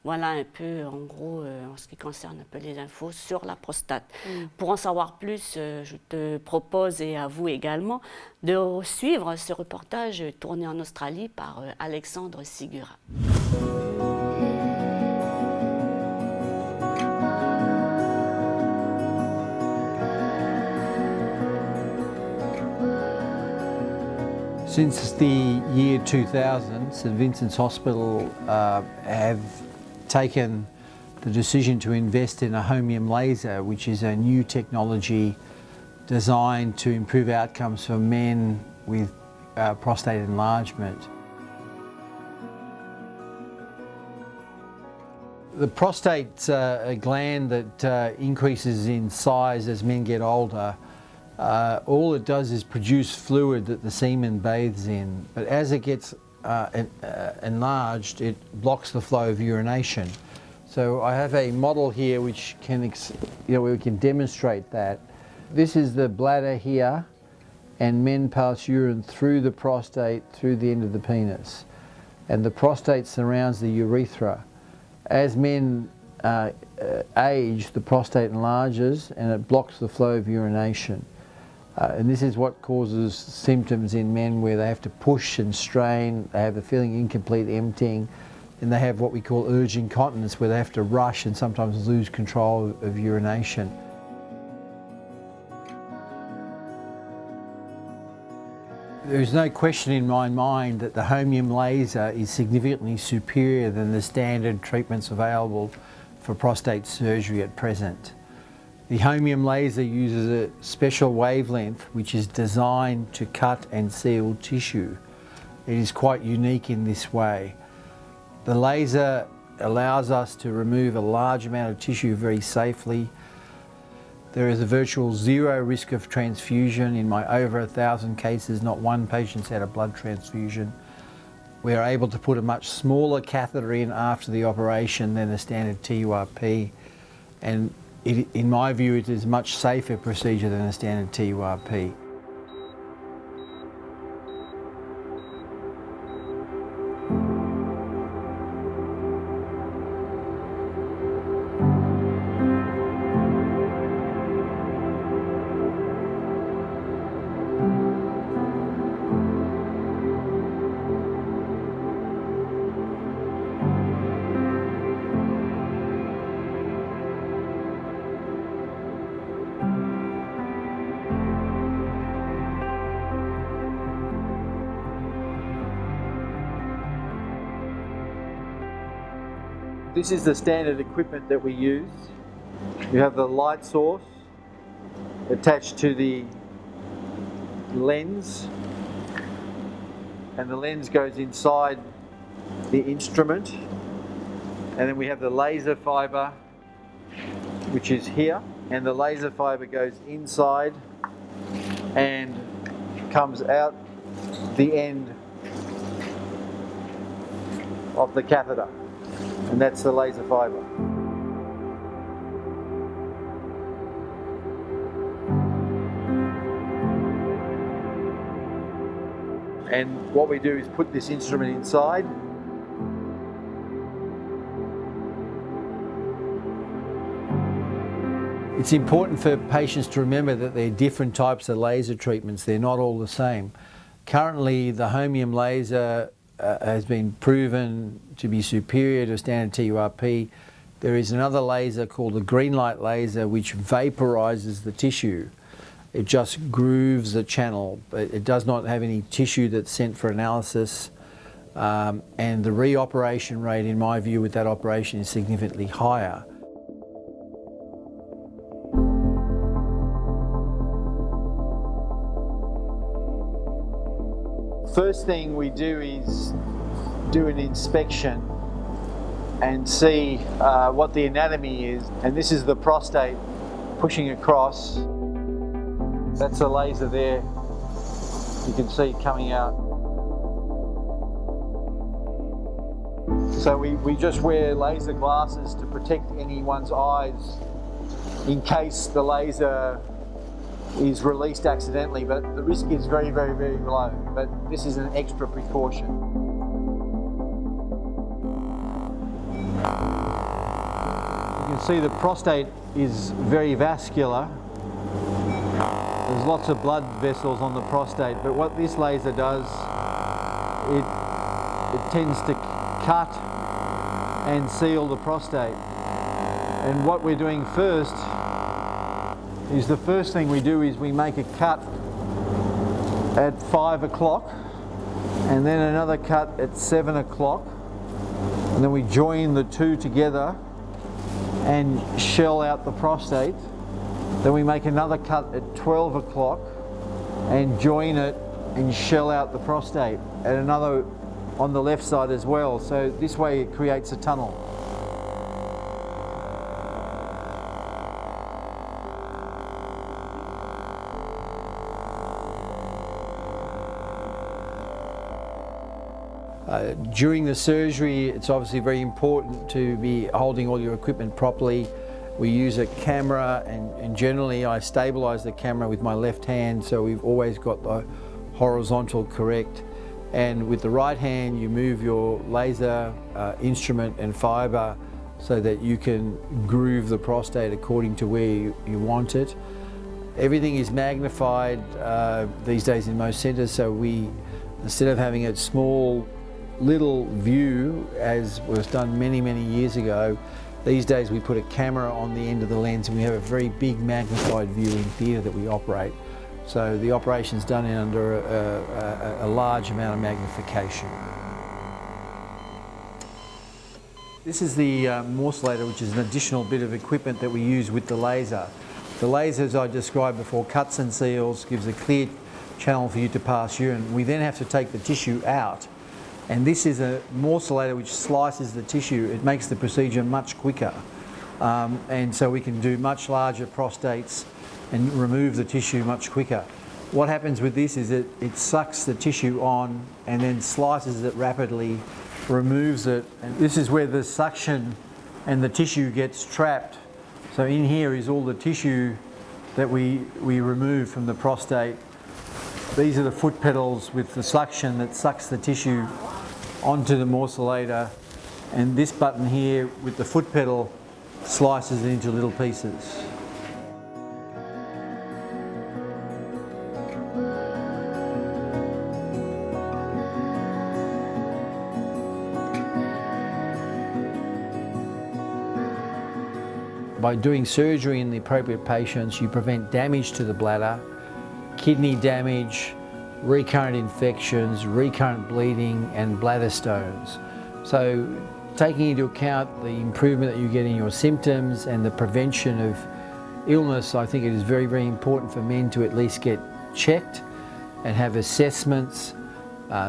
Voilà un peu, en gros, en ce qui concerne un peu les infos sur la prostate. Pour en savoir plus, je te propose, et à vous également, de suivre ce reportage tourné en Australie par Alexandre Sigura.
Since the year 2000, St Vincent's Hospital have taken the decision to invest in a holmium laser, which is a new technology designed to improve outcomes for men with prostate enlargement. The prostate's a gland that increases in size as men get older. All it does is produce fluid that the semen bathes in, but as it gets enlarged, it blocks the flow of urination. So I have a model here which can, we can demonstrate that. This is the bladder here, and men pass urine through the prostate, through the end of the penis. And the prostate surrounds the urethra. As men age, the prostate enlarges and it blocks the flow of urination. And this is what causes symptoms in men where they have to push and strain, they have the feeling incomplete emptying, and they have what we call urge incontinence, where they have to rush and sometimes lose control of urination. There's no question in my mind that the Holmium laser is significantly superior than the standard treatments available for prostate surgery at present. The Holmium laser uses a special wavelength which is designed to cut and seal tissue. It is quite unique in this way. The laser allows us to remove a large amount of tissue very safely. There is a virtual zero risk of transfusion. In my over 1,000 cases, not one patient's had a blood transfusion. We are able to put a much smaller catheter in after the operation than a standard TURP, and in my view, it is a much safer procedure than a standard TURP. This is the standard equipment that we use. You have the light source attached to the lens, and the lens goes inside the instrument, and then we have the laser fibre, which is here, and the laser fibre goes inside and comes out the end of the catheter. And that's the laser fibre. And what we do is put this instrument inside. It's important for patients to remember that there are different types of laser treatments. They're not all the same. Currently, the Holmium laser has been proven to be superior to standard TURP. There is another laser called the green light laser which vaporizes the tissue. It just grooves the channel, but it does not have any tissue that's sent for analysis. And the reoperation rate, in my view, with that operation is significantly higher. First thing we do is do an inspection and see what the anatomy is. And this is the prostate pushing across. That's a laser there. You can see it coming out. So we just wear laser glasses to protect anyone's eyes in case the laser is released accidentally, but the risk is very, very, very low. But this is an extra precaution. You can see the prostate is very vascular. There's lots of blood vessels on the prostate, but what this laser does, it tends to cut and seal the prostate. And what we're doing first is the first thing we do is we make a cut at 5 o'clock and then another cut at 7 o'clock, and then we join the two together and shell out the prostate. Then we make another cut at 12 o'clock and join it and shell out the prostate, and another on the left side as well. So this way it creates a tunnel. During the surgery, it's obviously very important to be holding all your equipment properly. We use a camera, and generally I stabilize the camera with my left hand, so we've always got the horizontal correct. And with the right hand, you move your laser instrument and fiber so that you can groove the prostate according to where you want it. Everything is magnified these days in most centers, so we, instead of having a small little view, as was done many, many years ago. These days we put a camera on the end of the lens and we have a very big magnified view in theatre that we operate. So the operation's done under a large amount of magnification. This is the morcellator, which is an additional bit of equipment that we use with the laser. The laser, as I described before, cuts and seals, gives a clear channel for you to pass urine. We then have to take the tissue out, and this is a morcellator which slices the tissue. It makes the procedure much quicker, and so we can do much larger prostates and remove the tissue much quicker. What happens with this is it sucks the tissue on and then slices it rapidly, removes it, and this is where the suction and the tissue gets trapped. So in here is all the tissue that we remove from the prostate. These are the foot pedals with the suction that sucks the tissue onto the morcellator, and this button here with the foot pedal slices it into little pieces. By doing surgery in the appropriate patients, you prevent damage to the bladder, kidney damage, recurrent infections, recurrent bleeding and bladder stones. So taking into account the improvement that you get in your symptoms and the prevention of illness, I think it is very, very important for men to at least get checked and have assessments,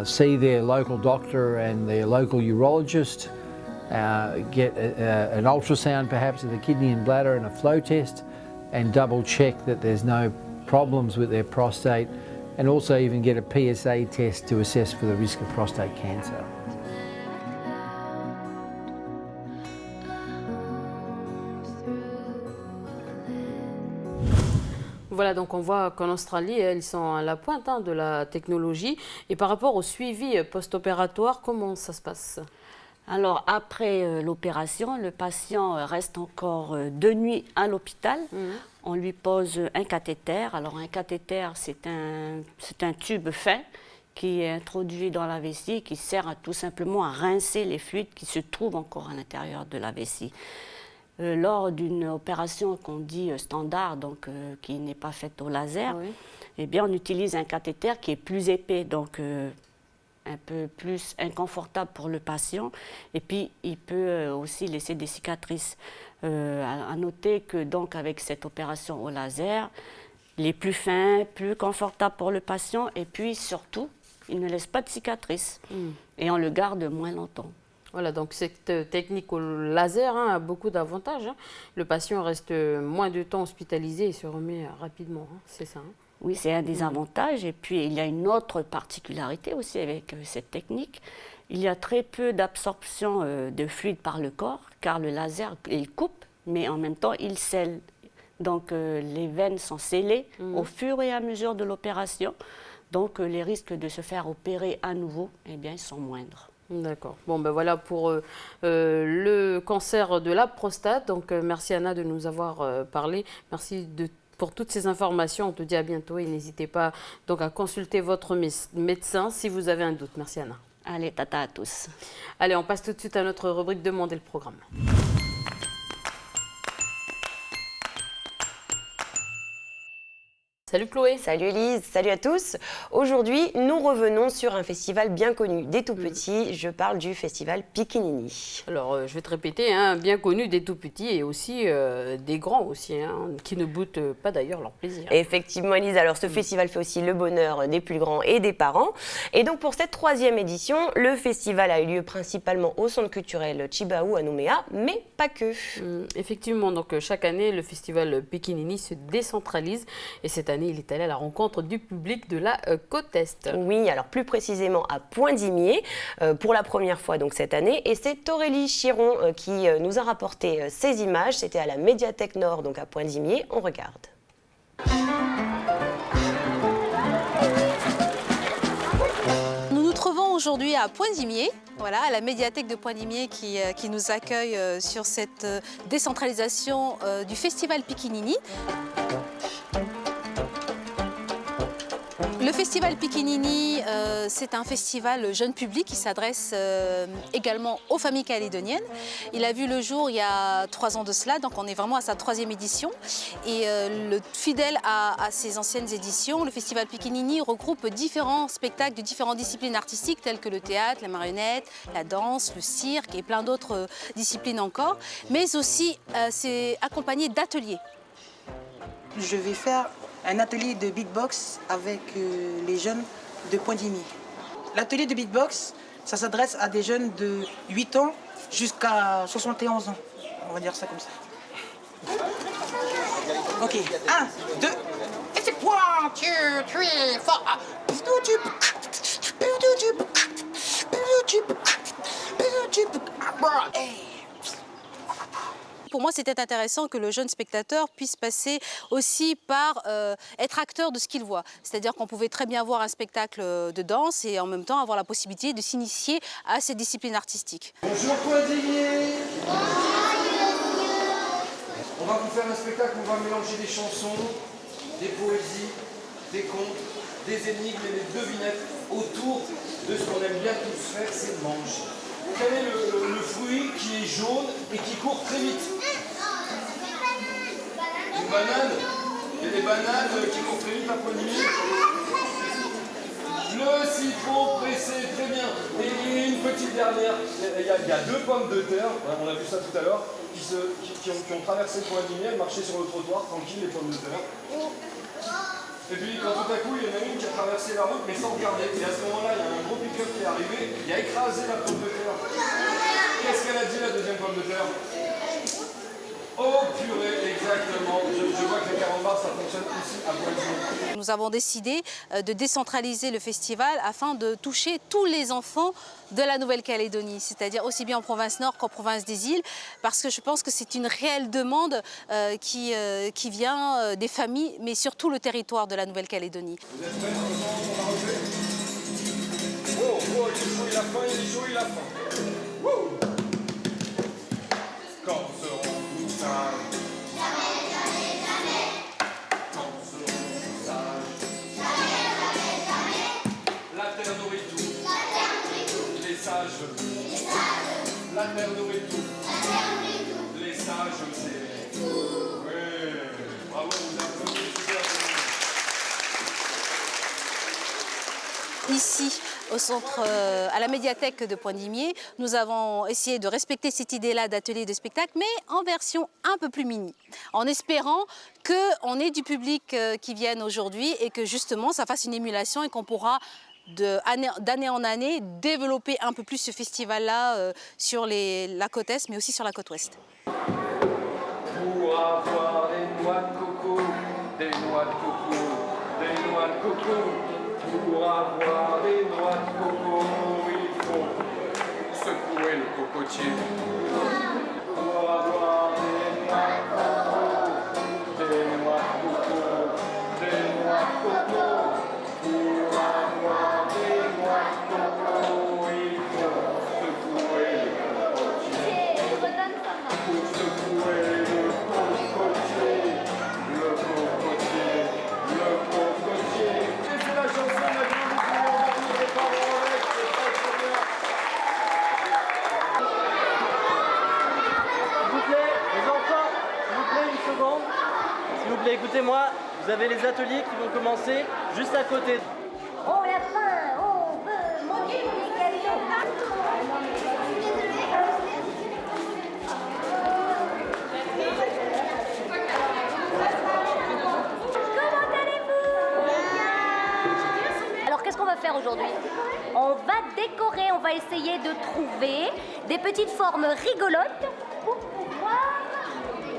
see their local doctor and their local urologist, get an ultrasound perhaps of the kidney and bladder and a flow test, and double check that there's no problems with their prostate, and also even get a PSA test to assess for the risk of prostate cancer.
Voilà, donc on voit qu'en Australie, ils sont à la pointe de la technologie. Et par rapport au suivi post-opératoire, comment ça se passe ?
Alors, après l'opération, le patient reste encore 2 nuits à l'hôpital. On lui pose un cathéter. Alors, un cathéter, c'est un tube fin qui est introduit dans la vessie, qui sert tout simplement à rincer les fluides qui se trouvent encore à l'intérieur de la vessie. Lors d'une opération qu'on dit standard, donc qui n'est pas faite au laser, eh bien, on utilise un cathéter qui est plus épais, donc un peu plus inconfortable pour le patient, et puis il peut aussi laisser des cicatrices. À noter que donc avec cette opération au laser, il est plus fin, plus confortable pour le patient, et puis surtout, il ne laisse pas de cicatrices, et on le garde moins longtemps.
Voilà, donc cette technique au laser a beaucoup d'avantages. Le patient reste moins de temps hospitalisé et se remet rapidement, c'est ça.
Oui, c'est un des avantages. Et puis, il y a une autre particularité aussi avec cette technique. Il y a très peu d'absorption de fluide par le corps, car le laser, il coupe, mais en même temps, il scelle. Donc, les veines sont scellées au fur et à mesure de l'opération. Donc, les risques de se faire opérer à nouveau, eh bien, ils sont moindres.
D'accord. Bon, ben voilà pour le cancer de la prostate. Donc, merci Anna de nous avoir parlé. Merci pour toutes ces informations. On te dit à bientôt et n'hésitez pas donc à consulter votre médecin si vous avez un doute. Merci Anna.
Allez, tata à tous.
Allez, on passe tout de suite à notre rubrique Demandez le programme. Salut Chloé.
Salut Elise, salut à tous. Aujourd'hui, nous revenons sur un festival bien connu des tout-petits. Je parle du festival Piccinini.
Alors, je vais te répéter, bien connu des tout-petits et aussi des grands aussi, qui ne boutent pas d'ailleurs leur plaisir.
Effectivement Elise, alors ce festival fait aussi le bonheur des plus grands et des parents. Et donc pour cette 3e édition, le festival a eu lieu principalement au centre culturel Chibaou à Nouméa, mais pas que.
Effectivement, donc chaque année, le festival Piccinini se décentralise et cette année, il est allé à la rencontre du public de la côte Est.
Oui, alors plus précisément à Poindimié, pour la première fois donc cette année. Et c'est Aurélie Chiron qui nous a rapporté ces images. C'était à la Médiathèque Nord, donc à Poindimié. On regarde.
Nous nous trouvons aujourd'hui à Poindimié, voilà, à la médiathèque de Poindimié qui nous accueille sur cette décentralisation du festival Piccinini. Le festival Piccinini, c'est un festival jeune public qui s'adresse également aux familles calédoniennes. Il a vu le jour il y a 3 ans de cela, donc on est vraiment à sa 3e édition. Et fidèle à ses anciennes éditions, le festival Piccinini regroupe différents spectacles de différentes disciplines artistiques telles que le théâtre, la marionnette, la danse, le cirque et plein d'autres disciplines encore. Mais aussi, c'est accompagné d'ateliers.
Je vais faire un atelier de beatbox avec les jeunes de Poindimier. L'atelier de beatbox, ça s'adresse à des jeunes de 8 ans jusqu'à 71 ans. On va dire ça comme ça. Ok, 1, 2, et c'est 1, 2, 3, 4.
Pour moi, c'était intéressant que le jeune spectateur puisse passer aussi par être acteur de ce qu'il voit. C'est-à-dire qu'on pouvait très bien voir un spectacle de danse et en même temps avoir la possibilité de s'initier à ces disciplines artistiques.
Bonjour Poindimier. On va vous faire un spectacle où on va mélanger des chansons, des poésies, des contes, des énigmes et des devinettes autour de ce qu'on aime bien tous faire, c'est manger. Quel est le fruit qui est jaune et qui court très vite? Une banane. Il y a des bananes qui courent très vite à Poindimier. Le citron pressé, très bien. Et une petite dernière, il y a 2 pommes de terre, on a vu ça tout à l'heure, qui ont traversé Poindimier, elles marchaient sur le trottoir, tranquille, les pommes de terre. Et puis quand tout à coup, il y en a une qui a traversé la route, mais sans regarder. Et à ce moment-là, il y a un gros pick-up qui est arrivé, il a écrasé la pomme de terre. Qu'est-ce qu'elle a dit, la deuxième pomme de terre? Oh purée, exactement. Je vois que les carambars, ça fonctionne ici à Poindimier.
Nous avons décidé de décentraliser le festival afin de toucher tous les enfants de la Nouvelle-Calédonie, c'est-à-dire aussi bien en province nord qu'en province des îles, parce que je pense que c'est une réelle demande qui vient des familles, mais surtout le territoire de la Nouvelle-Calédonie.
Vous êtes prêts? On va relever. Oh, oh, il est chaud, il a faim, il est chaud, il a faim. Wouh! Quand serons-nous sages? Quand serons-nous sages? La terre nourrit tout. Les sages. La terre nourrit tout. Les sages, c'est... Oui. Bravo, vous applaudissez.
Ici, au centre, à la médiathèque de Poindimier, nous avons essayé de respecter cette idée-là d'atelier de spectacle, mais en version un peu plus mini, en espérant qu'on ait du public qui vienne aujourd'hui et que justement ça fasse une émulation et qu'on pourra d'année en année développer un peu plus ce festival-là sur la côte est, mais aussi sur la côte ouest.
Pour avoir des noix de coco, des noix de coco, des noix de coco. Pour avoir des noix de coco, il faut secouer le cocotier. Pour avoir des noix de coco, des noix de coco, des noix de coco. Pour avoir des noix de coco, il faut secouer le cocotier. Pour secouer le cocotier, le cocotier, le cocotier. C'est la chanson de la grande des parents avec, c'est très très bien.
S'il vous plaît, les enfants, s'il vous plaît, une seconde. S'il vous plaît, écoutez-moi, vous avez les ateliers qui vont commencer juste à côté.
On a faim, on veut manger des gâteaux. Comment allez-vous? Alors qu'est-ce qu'on va faire aujourd'hui? On va décorer, on va essayer de trouver des petites formes rigolotes pour pouvoir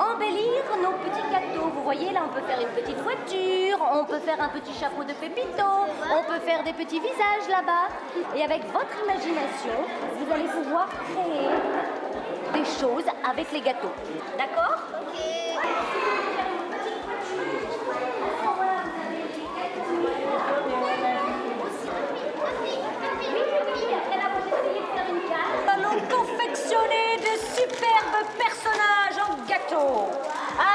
embellir nos petits gâteaux. Vous voyez, là, on peut faire une petite voiture, on peut faire un petit chapeau de Pépito, on peut faire des petits visages là-bas. Et avec votre imagination, vous allez pouvoir créer des choses avec les gâteaux. D'accord? Ok. Nous allons confectionner de superbes personnages en gâteau,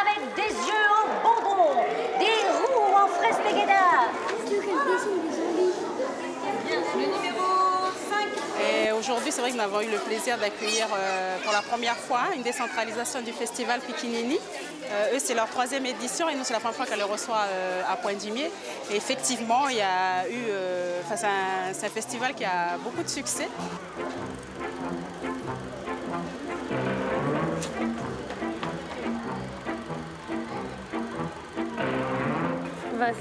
avec des yeux en bonbons, des roues en fraise pégada.
Aujourd'hui, c'est vrai que nous avons eu le plaisir d'accueillir pour la première fois une décentralisation du festival Pikinini. Eux, c'est leur 3e édition et nous, c'est la première fois qu'elle le reçoit à Pointe-du-Mier. Et effectivement, il y a eu, c'est un festival qui a beaucoup de succès.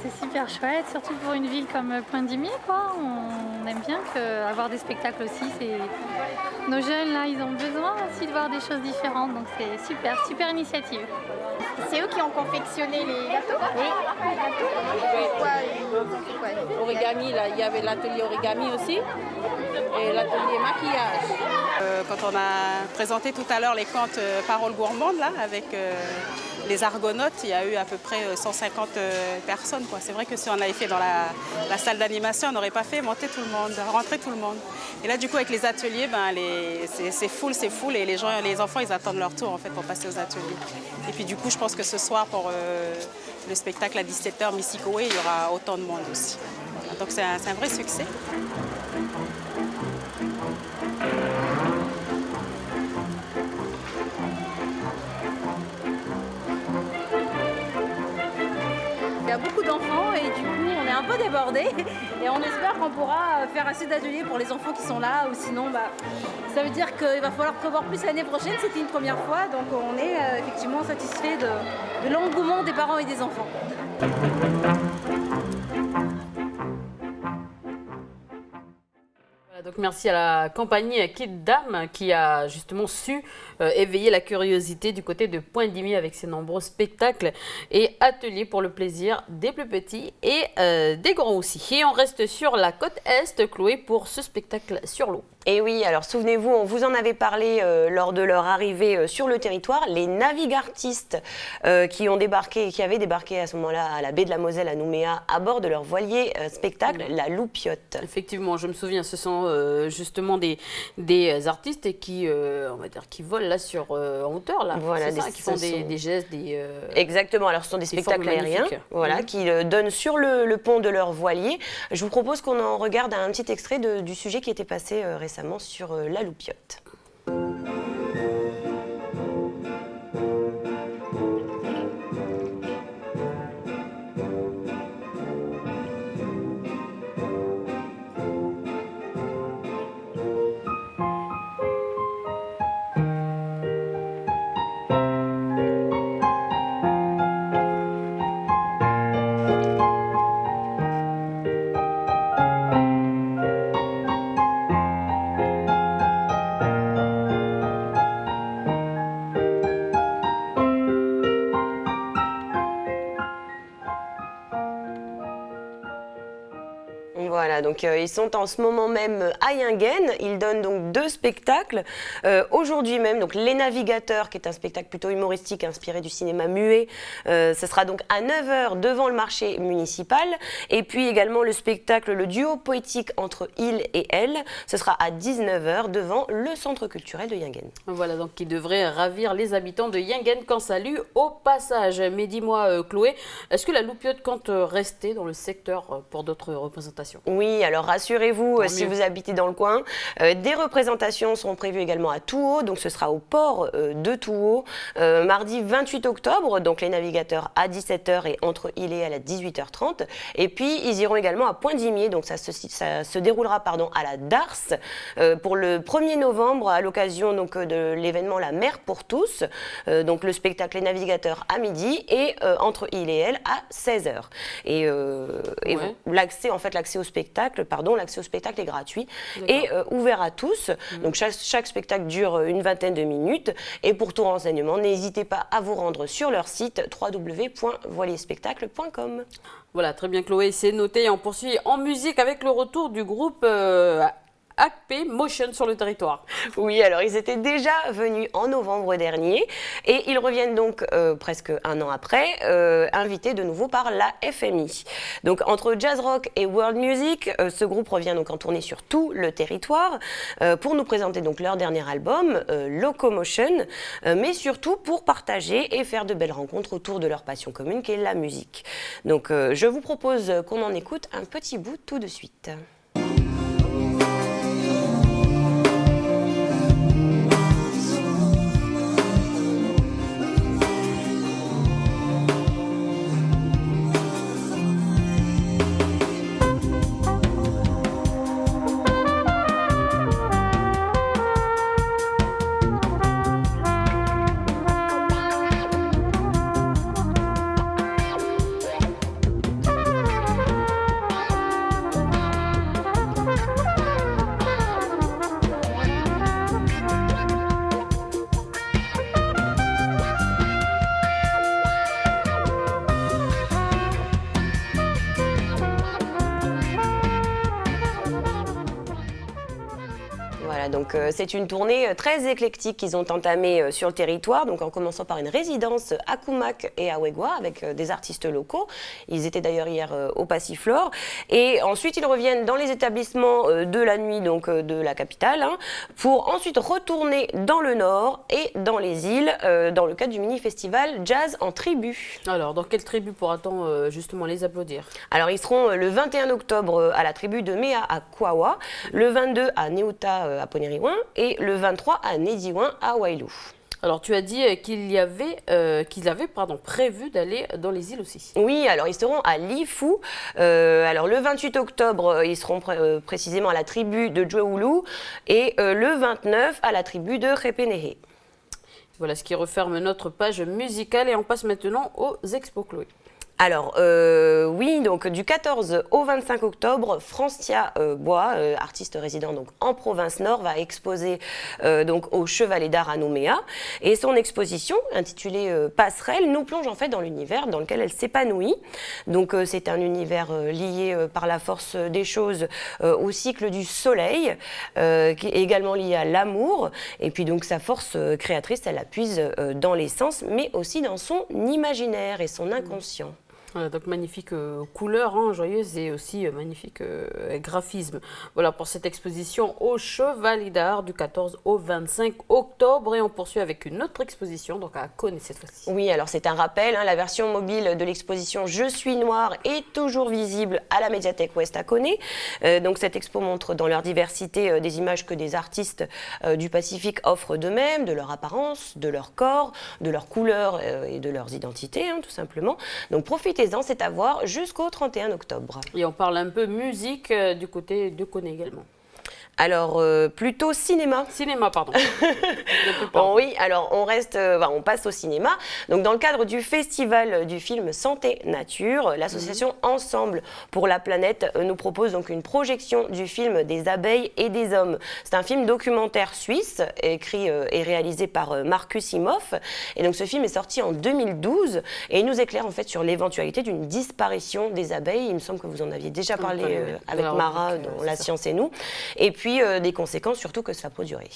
C'est super chouette, surtout pour une ville comme Pointe-du-Mier, quoi. On aime bien avoir des spectacles aussi. Nos jeunes, là, ils ont besoin aussi de voir des choses différentes, donc c'est super, super initiative.
C'est eux qui ont confectionné les gâteaux? Oui.
Origami, là, il y avait l'atelier origami aussi et l'atelier maquillage.
Quand on a présenté tout à l'heure les contes Paroles gourmandes, là, avec les Argonautes, il y a eu à peu près 150 personnes. C'est vrai que si on avait fait dans la salle d'animation, on n'aurait pas fait monter tout le monde, rentrer tout le monde. Et là, du coup, avec les ateliers, c'est full, et les enfants, ils attendent leur tour en fait, pour passer aux ateliers. Et puis du coup, je pense que ce soir, pour le spectacle à 17h, Missikoé, il y aura autant de monde aussi. Donc c'est un vrai succès.
Il y a beaucoup d'enfants et du coup on est un peu débordés et on espère qu'on pourra faire assez d'ateliers pour les enfants qui sont là ou sinon ça veut dire qu'il va falloir prévoir plus l'année prochaine, c'était une première fois donc on est effectivement satisfait de l'engouement des parents et des enfants.
Donc merci à la compagnie Kid Dame qui a justement su éveiller la curiosité du côté de Pointe-du-Mier avec ses nombreux spectacles et ateliers pour le plaisir des plus petits et des grands aussi. Et on reste sur la côte Est, Chloé, pour ce spectacle sur l'eau.
Et oui, alors souvenez-vous, on vous en avait parlé lors de leur arrivée sur le territoire, les navigartistes qui avaient débarqué à ce moment-là à la baie de la Moselle à Nouméa à bord de leur voilier spectacle, la Loupiote.
Effectivement, je me souviens, ce sont justement des artistes qui, on va dire, qui volent là en hauteur, là.
Voilà,
qui font des gestes,
Exactement, alors ce sont des spectacles aériens qui donnent sur le pont de leur voilier. Je vous propose qu'on en regarde un petit extrait du sujet qui était passé récemment sur la Loupiote. Voilà, donc ils sont en ce moment même à Yingen. Ils donnent donc 2 spectacles. Aujourd'hui même, donc Les Navigateurs, qui est un spectacle plutôt humoristique inspiré du cinéma muet. Ce sera donc à 9h devant le marché municipal. Et puis également le spectacle, le duo poétique entre il et elle. Ce sera à 19h devant le centre culturel de Yingen.
Voilà, donc qui devrait ravir les habitants de Yingen qu'en salue au passage. Mais dis-moi, Chloé, est-ce que la Loupiote compte rester dans le secteur pour d'autres représentations?
Oui, alors rassurez-vous, si vous habitez dans le coin, des représentations seront prévues également à Touhou, donc ce sera au port de Touhou, mardi 28 octobre, donc Les Navigateurs à 17h et entre il et elle à 18h30. Et puis ils iront également à Pointe-du-Mier, donc ça se déroulera à la Darse pour le 1er novembre à l'occasion donc de l'événement La Mer pour tous, donc le spectacle Les Navigateurs à midi et entre il et elle à 16h. Et l'accès au spectacle est gratuit et ouvert à tous. Donc chaque spectacle dure une vingtaine de minutes. Et pour tout renseignement, n'hésitez pas à vous rendre sur leur site www.voilierspectacle.com.
Voilà, très bien Chloé, c'est noté. On poursuit en musique avec le retour du groupe ACP Motion sur le territoire.
Oui, alors ils étaient déjà venus en novembre dernier et ils reviennent donc presque un an après, invités de nouveau par la FMI. Donc entre jazz rock et world music, ce groupe revient donc en tournée sur tout le territoire pour nous présenter donc leur dernier album, Locomotion, mais surtout pour partager et faire de belles rencontres autour de leur passion commune qui est la musique. Donc je vous propose qu'on en écoute un petit bout tout de suite. Voilà, donc c'est une tournée très éclectique qu'ils ont entamée sur le territoire, donc en commençant par une résidence à Kumak et à Wegwa avec des artistes locaux. Ils étaient d'ailleurs hier au Passiflore. Et ensuite, ils reviennent dans les établissements de la nuit, donc de la capitale, hein, pour ensuite retourner dans le nord et dans les îles, dans le cadre du mini-festival Jazz en tribu.
Alors, dans quelle tribu pourra-t-on justement les applaudir?
Alors, ils seront le 21 octobre à la tribu de Mea à Kwawa, le 22 à Neuta à Poneriwan et le 23 à Nediwan à Wailu.
Alors, tu as dit qu'ils avaient prévu d'aller dans les îles aussi.
Oui, alors ils seront à Lifu. Alors, le 28 octobre, ils seront précisément à la tribu de Djououlou et le 29 à la tribu de Repenehe.
Voilà ce qui referme notre page musicale et on passe maintenant aux expos, Chloé.
Alors, oui, donc du 14 au 25 octobre, Francia Bois, artiste résident donc en province nord, va exposer donc au Chevalet d'Art à Nouméa. Et son exposition, intitulée Passerelle, nous plonge en fait dans l'univers dans lequel elle s'épanouit. Donc, c'est un univers lié par la force des choses au cycle du soleil, qui est également lié à l'amour. Et puis donc, sa force créatrice, elle la puise dans les sens, mais aussi dans son imaginaire et son inconscient.
Voilà, donc magnifique couleur, hein, joyeuse et aussi magnifique graphisme. Voilà pour cette exposition au Chevalet d'Art du 14 au 25 octobre. Et on poursuit avec une autre exposition, donc à Koné cette fois-ci.
Oui, alors c'est un rappel, hein, la version mobile de l'exposition Je suis noir est toujours visible à la médiathèque Ouest à Koné. Donc cette expo montre dans leur diversité des images que des artistes du Pacifique offrent d'eux-mêmes, de leur apparence, de leur corps, de leur couleur et de leurs identités, hein, tout simplement. Donc profitez-en, c'est à voir jusqu'au 31 octobre.
Et on parle un peu musique du côté de Koné également.
Alors, plutôt cinéma.
Cinéma, pardon.
Bon, oui, alors on passe au cinéma. Donc, dans le cadre du festival du film Santé Nature, l'association Ensemble pour la planète nous propose donc une projection du film Des abeilles et des hommes. C'est un film documentaire suisse, écrit et réalisé par Marcus Imhoff. Et donc, ce film est sorti en 2012 et il nous éclaire en fait sur l'éventualité d'une disparition des abeilles. Il me semble que vous en aviez déjà parlé avec Mara dans La Science et nous. Et puis, des conséquences surtout que cela produirait.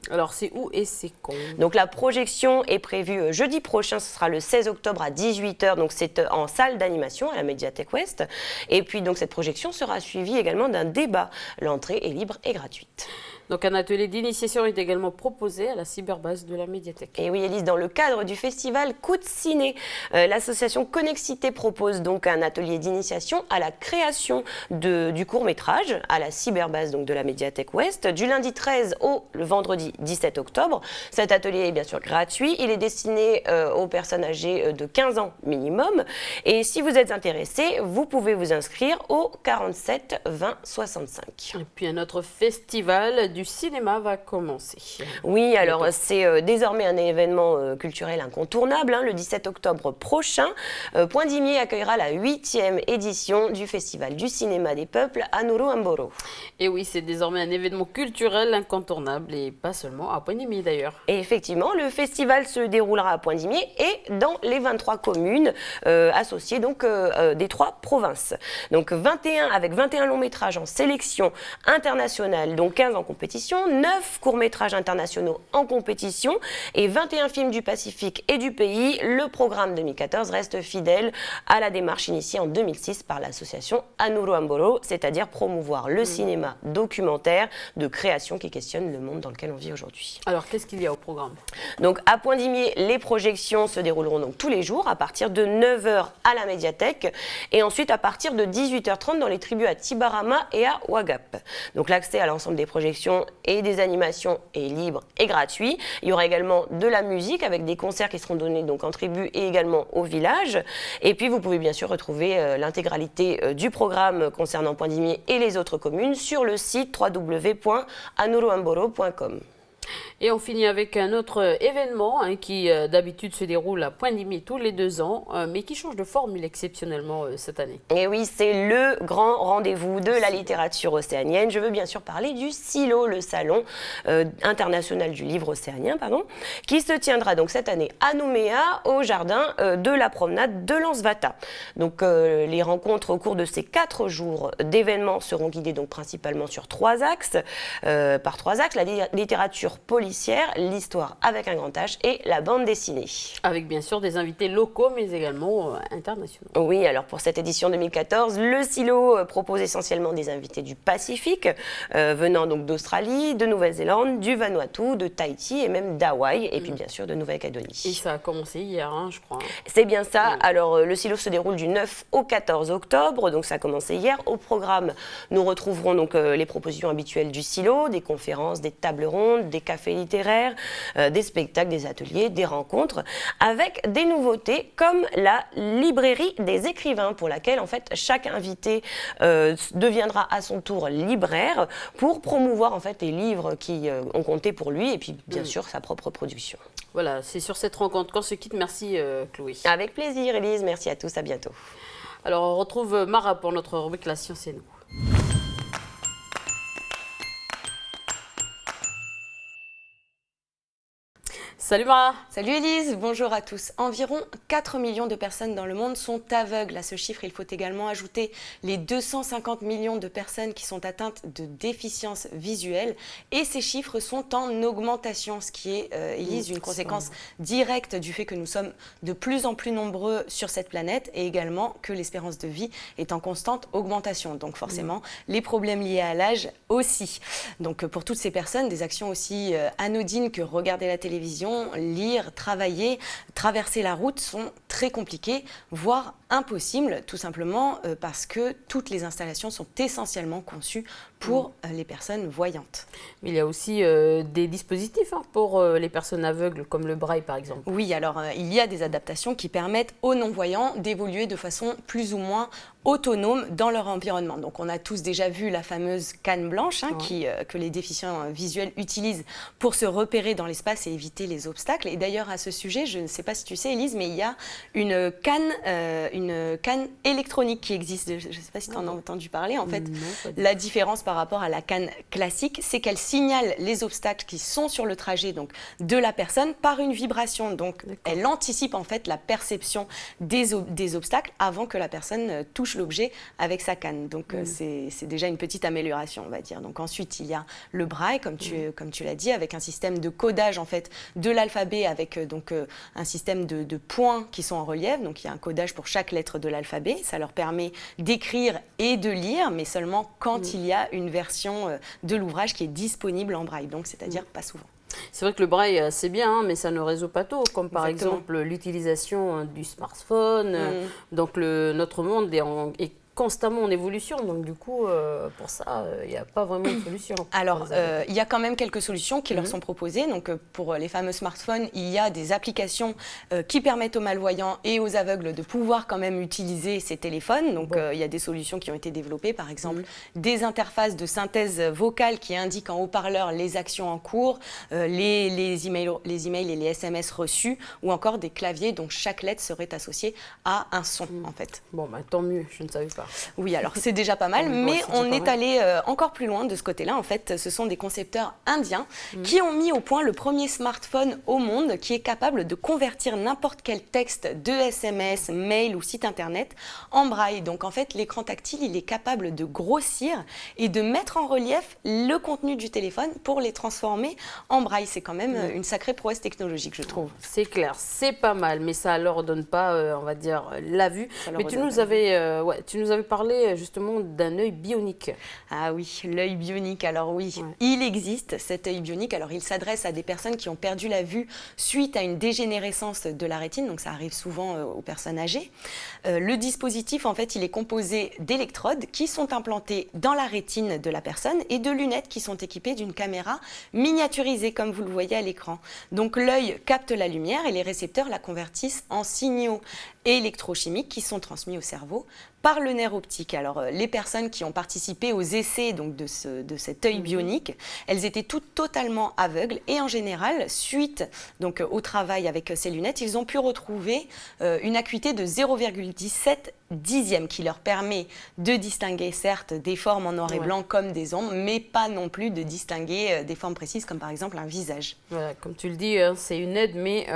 Alors c'est où et c'est quand?
Donc la projection est prévue jeudi prochain, ce sera le 16 octobre à 18h, donc c'est en salle d'animation à la médiathèque Ouest. Et puis donc cette projection sera suivie également d'un débat. L'entrée est libre et gratuite.
Donc un atelier d'initiation est également proposé à la cyberbase de la médiathèque.
Et oui, Élise, dans le cadre du festival Coup de Ciné, l'association Connexité propose donc un atelier d'initiation à la création du court-métrage à la cyberbase donc de la médiathèque Ouest, du lundi 13 au le vendredi 17 octobre. Cet atelier est bien sûr gratuit, il est destiné aux personnes âgées de 15 ans minimum. Et si vous êtes intéressé, vous pouvez vous inscrire au 47 20 65.
Et puis un autre festival du cinéma va commencer.
Oui, alors c'est désormais un événement culturel incontournable. Hein, le 17 octobre prochain, Point d'Imier accueillera la 8e édition du Festival du cinéma des peuples à Nuru-Amboro.
Et oui, c'est désormais un événement culturel incontournable et pas seulement à Point d'Imier d'ailleurs.
Et effectivement, le festival se déroulera à Point d'Imier et dans les 23 communes associées donc des 3 provinces. Donc 21 longs métrages en sélection internationale, donc 15 en compétition, 9 courts-métrages internationaux en compétition et 21 films du Pacifique et du pays. Le programme 2014 reste fidèle à la démarche initiée en 2006 par l'association Nuru-Amboro, c'est-à-dire promouvoir le cinéma documentaire de création qui questionne le monde dans lequel on vit aujourd'hui.
Alors, qu'est-ce qu'il y a au programme?
Donc, à Point d'Imier, les projections se dérouleront donc tous les jours à partir de 9h à la médiathèque et ensuite à partir de 18h30 dans les tribus à Tibarama et à Wagap. Donc, l'accès à l'ensemble des projections et des animations est libre et gratuit. Il y aura également de la musique avec des concerts qui seront donnés donc en tribu et également au village. Et puis vous pouvez bien sûr retrouver l'intégralité du programme concernant Point d'Imier et les autres communes sur le site www.anuruamboro.com.
Et on finit avec un autre événement qui d'habitude se déroule à Poindimié tous les 2 ans, mais qui change de formule exceptionnellement cette année.
Et oui, c'est le grand rendez-vous de la littérature océanienne. Je veux bien sûr parler du SILO, le Salon international du livre océanien, qui se tiendra donc cette année à Nouméa, au jardin de la promenade de Lansvata. Donc les rencontres au cours de ces 4 jours d'événements seront guidées donc principalement sur 3 axes, par 3 axes, la littérature policière, l'histoire avec un grand H et la bande dessinée.
Avec bien sûr des invités locaux mais également internationaux.
Oui, alors pour cette édition 2014, le SILO propose essentiellement des invités du Pacifique, venant donc d'Australie, de Nouvelle-Zélande, du Vanuatu, de Tahiti et même d'Hawaï, et puis bien sûr de Nouvelle-Calédonie.
Et ça a commencé hier, je crois.
C'est bien ça. Alors le SILO se déroule du 9 au 14 octobre, donc ça a commencé hier. Au programme, nous retrouverons donc les propositions habituelles du SILO, des conférences, des tables rondes, des cafés littéraires, des spectacles, des ateliers, des rencontres, avec des nouveautés comme la librairie des écrivains, pour laquelle en fait chaque invité deviendra à son tour libraire pour promouvoir en fait les livres qui ont compté pour lui et puis bien sûr sa propre production.
Voilà, c'est sur cette rencontre qu'on se quitte. Merci Chloé.
Avec plaisir Élise, merci à tous, à bientôt.
Alors on retrouve Mara pour notre rubrique La science et nous. Salut Mara.
Salut Élise, bonjour à tous. Environ 4 millions de personnes dans le monde sont aveugles. À ce chiffre, il faut également ajouter les 250 millions de personnes qui sont atteintes de déficience visuelle. Et ces chiffres sont en augmentation, ce qui est, Élise, une conséquence directe du fait que nous sommes de plus en plus nombreux sur cette planète et également que l'espérance de vie est en constante augmentation. Donc forcément, les problèmes liés à l'âge aussi. Donc pour toutes ces personnes, des actions aussi anodines que regarder la télévision, lire, travailler, traverser la route sont très compliquées, voire impossibles, tout simplement parce que toutes les installations sont essentiellement conçues pour les personnes voyantes.
Mais il y a aussi des dispositifs pour les personnes aveugles, comme le braille par exemple.
Oui, alors il y a des adaptations qui permettent aux non-voyants d'évoluer de façon plus ou moins autonome dans leur environnement. Donc on a tous déjà vu la fameuse canne blanche que les déficients visuels utilisent pour se repérer dans l'espace et éviter les obstacles. Et d'ailleurs à ce sujet, je ne sais pas si tu sais Élise, mais il y a une canne électronique qui existe. Je ne sais pas si tu en as entendu parler. En fait, la différence par rapport à la canne classique, c'est qu'elle signale les obstacles qui sont sur le trajet donc, de la personne par une vibration. Donc elle anticipe en fait la perception des obstacles avant que la personne touche l'objet avec sa canne. Donc c'est déjà une petite amélioration, on va dire. Donc ensuite, il y a le braille, comme tu l'as dit, avec un système de codage en fait de l'alphabet avec un système de points qui sont en relief. Donc il y a un codage pour chaque lettre de l'alphabet. Ça leur permet d'écrire et de lire, mais seulement quand il y a une version de l'ouvrage qui est disponible en braille. Donc c'est-à-dire pas souvent.
C'est vrai que le braille, c'est bien, mais ça ne résout pas tout, comme par exemple l'utilisation du smartphone. Donc notre monde est constamment en évolution, donc du coup, pour ça, il n'y a pas vraiment de solution.
Alors, il y a quand même quelques solutions qui leur sont proposées. Donc, pour les fameux smartphones, il y a des applications qui permettent aux malvoyants et aux aveugles de pouvoir quand même utiliser ces téléphones. Donc, il y a des solutions qui ont été développées, par exemple, des interfaces de synthèse vocale qui indiquent en haut-parleur les actions en cours, les emails et les SMS reçus, ou encore des claviers dont chaque lettre serait associée à un son, en fait.
Bon, bah, tant mieux, je ne savais pas.
Oui, alors c'est déjà pas mal, mais on est allé encore plus loin de ce côté-là. En fait, ce sont des concepteurs indiens qui ont mis au point le premier smartphone au monde qui est capable de convertir n'importe quel texte de SMS, mail ou site internet en braille. Donc en fait, l'écran tactile, il est capable de grossir et de mettre en relief le contenu du téléphone pour les transformer en braille. C'est quand même une sacrée prouesse technologique, je trouve.
C'est clair, c'est pas mal, mais ça ne leur donne pas, on va dire, la vue. Mais tu nous avais parlé justement d'un œil bionique.
Ah oui, l'œil bionique. Alors oui, il existe cet œil bionique. Alors il s'adresse à des personnes qui ont perdu la vue suite à une dégénérescence de la rétine. Donc ça arrive souvent aux personnes âgées. Le dispositif, en fait, il est composé d'électrodes qui sont implantées dans la rétine de la personne et de lunettes qui sont équipées d'une caméra miniaturisée, comme vous le voyez à l'écran. Donc l'œil capte la lumière et les récepteurs la convertissent en signaux électrochimiques qui sont transmis au cerveau par le nerf nerf optique. Alors, les personnes qui ont participé aux essais donc, de cet œil bionique, elles étaient toutes totalement aveugles et en général, suite donc, au travail avec ces lunettes, ils ont pu retrouver une acuité de 0,17 dixième qui leur permet de distinguer certes des formes en noir et blanc comme des ombres, mais pas non plus de distinguer des formes précises comme par exemple un visage.
Voilà, comme tu le dis, c'est une aide, mais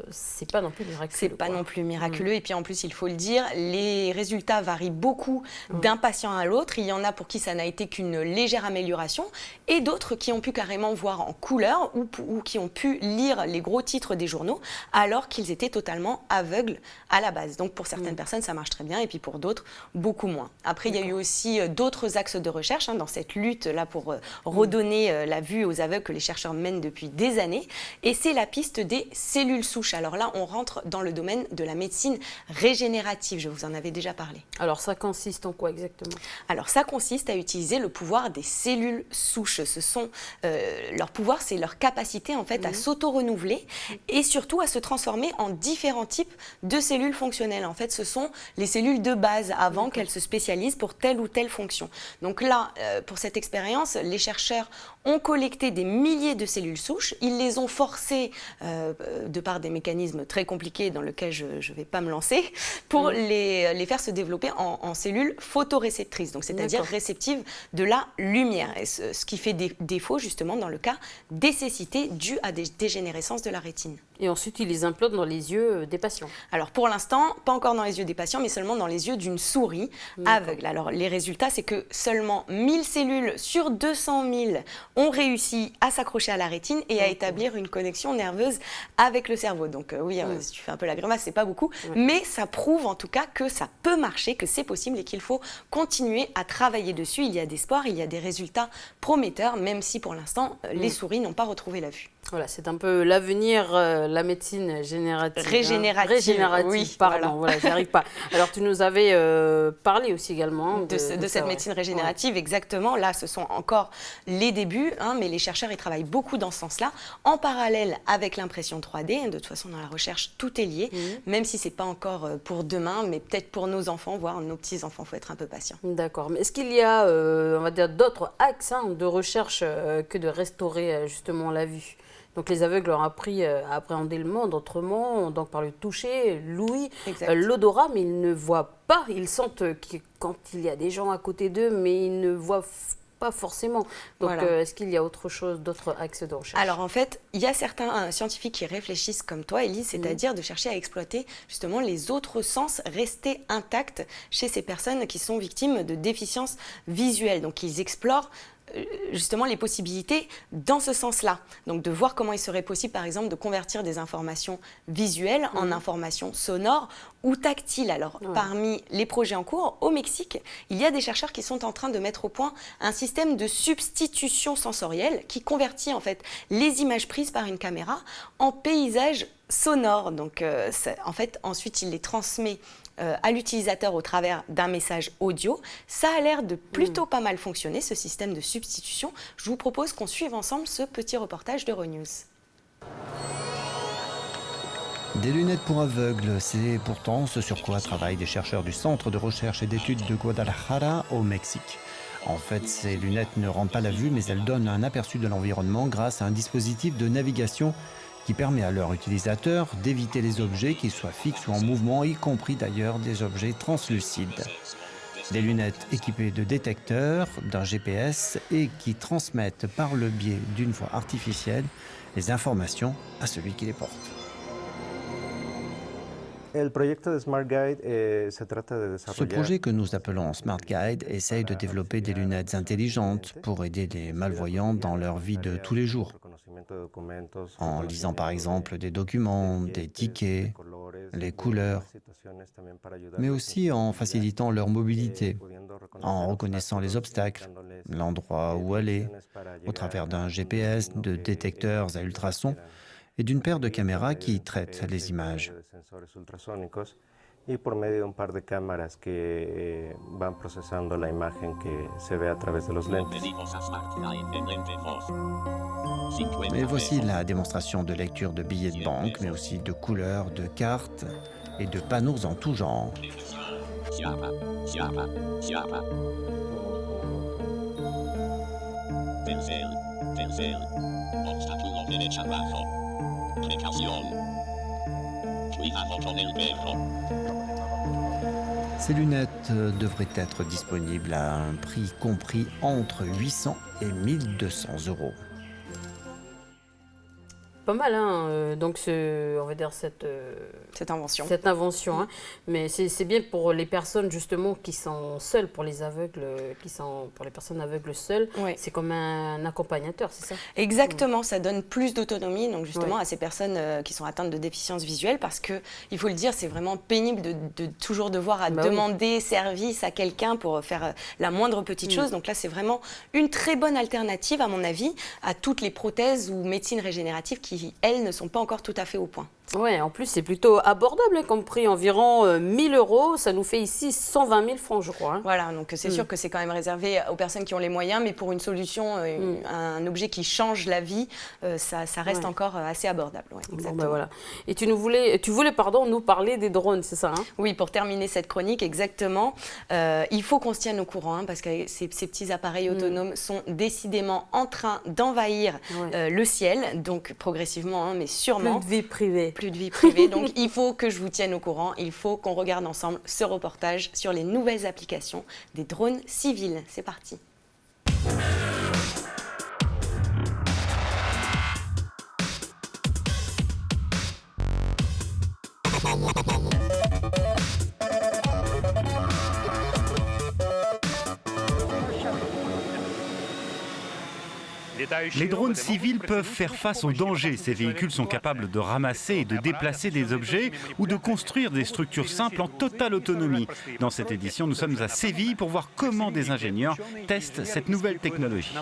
c'est pas non plus miraculeux.
C'est pas non plus miraculeux. Et puis en plus, il faut le dire, les résultats varient beaucoup d'un patient à l'autre. Il y en a pour qui ça n'a été qu'une légère amélioration et d'autres qui ont pu carrément voir en couleur ou qui ont pu lire les gros titres des journaux alors qu'ils étaient totalement aveugles à la base. Donc pour certaines personnes, ça marche très bien. Et puis pour d'autres, beaucoup moins. Après, il y a eu aussi d'autres axes de recherche dans cette lutte-là pour redonner la vue aux aveugles que les chercheurs mènent depuis des années. Et c'est la piste des cellules souches. Alors là, on rentre dans le domaine de la médecine régénérative. Je vous en avais déjà parlé.
Alors ça consiste en quoi exactement?
Alors ça consiste à utiliser le pouvoir des cellules souches. Ce sont leur pouvoir, c'est leur capacité en fait à s'auto-renouveler et surtout à se transformer en différents types de cellules fonctionnelles. En fait, ce sont les cellules de base avant qu'elles se spécialisent pour telle ou telle fonction. Donc là, pour cette expérience, les chercheurs ont collecté des milliers de cellules souches. Ils les ont forcées, de par des mécanismes très compliqués dans lesquels je ne vais pas me lancer, pour les faire se développer en cellules photoréceptrices, donc c'est-à-dire réceptives de la lumière. Et ce qui fait défaut justement dans le cas des cécités dues à des dégénérescences de la rétine.
Et ensuite, ils les implantent dans les yeux des patients.
Alors pour l'instant, pas encore dans les yeux des patients, mais seulement dans les yeux d'une souris aveugle. Alors les résultats, c'est que seulement 1000 cellules sur 200 000 ont réussi à s'accrocher à la rétine et à établir une connexion nerveuse avec le cerveau. Donc si tu fais un peu la grimace, c'est pas beaucoup, mais ça prouve en tout cas que ça peut marcher, que c'est possible et qu'il faut continuer à travailler dessus. Il y a des espoirs, il y a des résultats prometteurs, même si pour l'instant, les souris n'ont pas retrouvé la vue.
Voilà, c'est un peu l'avenir, la médecine générative.
Régénérative,
oui, pardon, voilà, j'y arrive pas. Alors, tu nous avais parlé aussi également
de cette médecine régénérative, exactement. Là, ce sont encore les débuts, mais les chercheurs y travaillent beaucoup dans ce sens-là, en parallèle avec l'impression 3D. De toute façon, dans la recherche, tout est lié, même si ce n'est pas encore pour demain, mais peut-être pour nos enfants, voire nos petits-enfants. Il faut être un peu patient.
D'accord. Mais est-ce qu'il y a, on va dire, d'autres axes de recherche que de restaurer justement la vue? Donc les aveugles ont appris à appréhender le monde autrement, donc par le toucher, l'ouïe, l'odorat, mais ils ne voient pas. Ils sentent quand il y a des gens à côté d'eux, mais ils ne voient pas forcément. Donc est-ce qu'il y a autre chose, d'autres axes de recherche?
Alors en fait, il y a certains scientifiques qui réfléchissent comme toi, Élise, c'est-à-dire de chercher à exploiter justement les autres sens restés intacts chez ces personnes qui sont victimes de déficiences visuelles. Donc ils explorent justement les possibilités dans ce sens-là. Donc de voir comment il serait possible, par exemple, de convertir des informations visuelles en informations sonores ou tactiles. Alors, parmi les projets en cours, au Mexique, il y a des chercheurs qui sont en train de mettre au point un système de substitution sensorielle qui convertit en fait les images prises par une caméra en paysages sonores. Donc, en fait, ensuite, il les transmet à l'utilisateur au travers d'un message audio. Ça a l'air de plutôt pas mal fonctionner, ce système de substitution. Je vous propose qu'on suive ensemble ce petit reportage d'Euronews.
Des lunettes pour aveugles, c'est pourtant ce sur quoi travaillent des chercheurs du Centre de recherche et d'études de Guadalajara au Mexique. En fait, ces lunettes ne rendent pas la vue, mais elles donnent un aperçu de l'environnement grâce à un dispositif de navigation qui permet à leur utilisateur d'éviter les objets, qu'ils soient fixes ou en mouvement, y compris d'ailleurs des objets translucides. Des lunettes équipées de détecteurs, d'un GPS et qui transmettent par le biais d'une voix artificielle les informations à celui qui les porte. Ce projet que nous appelons Smart Guide essaye de développer des lunettes intelligentes pour aider les malvoyants dans leur vie de tous les jours. En lisant par exemple des documents, des tickets, les couleurs, mais aussi en facilitant leur mobilité, en reconnaissant les obstacles, l'endroit où aller, au travers d'un GPS, de détecteurs à ultrasons et d'une paire de caméras qui traitent les images.
Y por medio de un par de cámaras que van procesando la imagen que se ve a través de los lentes.
Mais voici la démonstration de lecture de billets de banque, mais aussi de couleurs, de cartes et de panneaux en tout genre.
Cierra, cierra, cierra. Vencer, vencer. Obstáculo derecha abajo. Precaución. Cuidado con el perro.
Ces lunettes devraient être disponibles à un prix compris entre 800 et 1200 euros.
Pas mal, hein, donc on va dire cette invention. Hein. Mais c'est bien pour les personnes justement qui sont seules, pour les aveugles, pour les personnes aveugles seules. Ouais. C'est comme un accompagnateur, c'est ça?
Exactement, ça donne plus d'autonomie donc justement à ces personnes qui sont atteintes de déficience visuelle, parce que il faut le dire, c'est vraiment pénible de toujours devoir demander service à quelqu'un pour faire la moindre petite chose. Donc là, c'est vraiment une très bonne alternative, à mon avis, à toutes les prothèses ou médecines régénératives qui, elles, ne sont pas encore tout à fait au point.
Ouais, en plus, c'est plutôt abordable, comme prix, environ 1 000 euros. Ça nous fait ici 120 000 francs, je crois. Hein.
Voilà, donc c'est sûr que c'est quand même réservé aux personnes qui ont les moyens, mais pour une solution, un objet qui change la vie, ça reste encore assez abordable. Ouais,
bon, ben voilà. Et tu voulais nous parler des drones, c'est ça? Hein?
Oui, pour terminer cette chronique, exactement. Il faut qu'on se tienne au courant, hein, parce que ces petits appareils autonomes sont décidément en train d'envahir le ciel, donc progressivement, hein, mais sûrement.
Plus de vie privée.
Plus de vie privée, donc il faut que je vous tienne au courant, il faut qu'on regarde ensemble ce reportage sur les nouvelles applications des drones civils. C'est parti.
Les drones civils peuvent faire face aux dangers. Ces véhicules sont capables de ramasser et de déplacer des objets ou de construire des structures simples en totale autonomie. Dans cette édition, nous sommes à Séville pour voir comment des ingénieurs testent cette nouvelle technologie.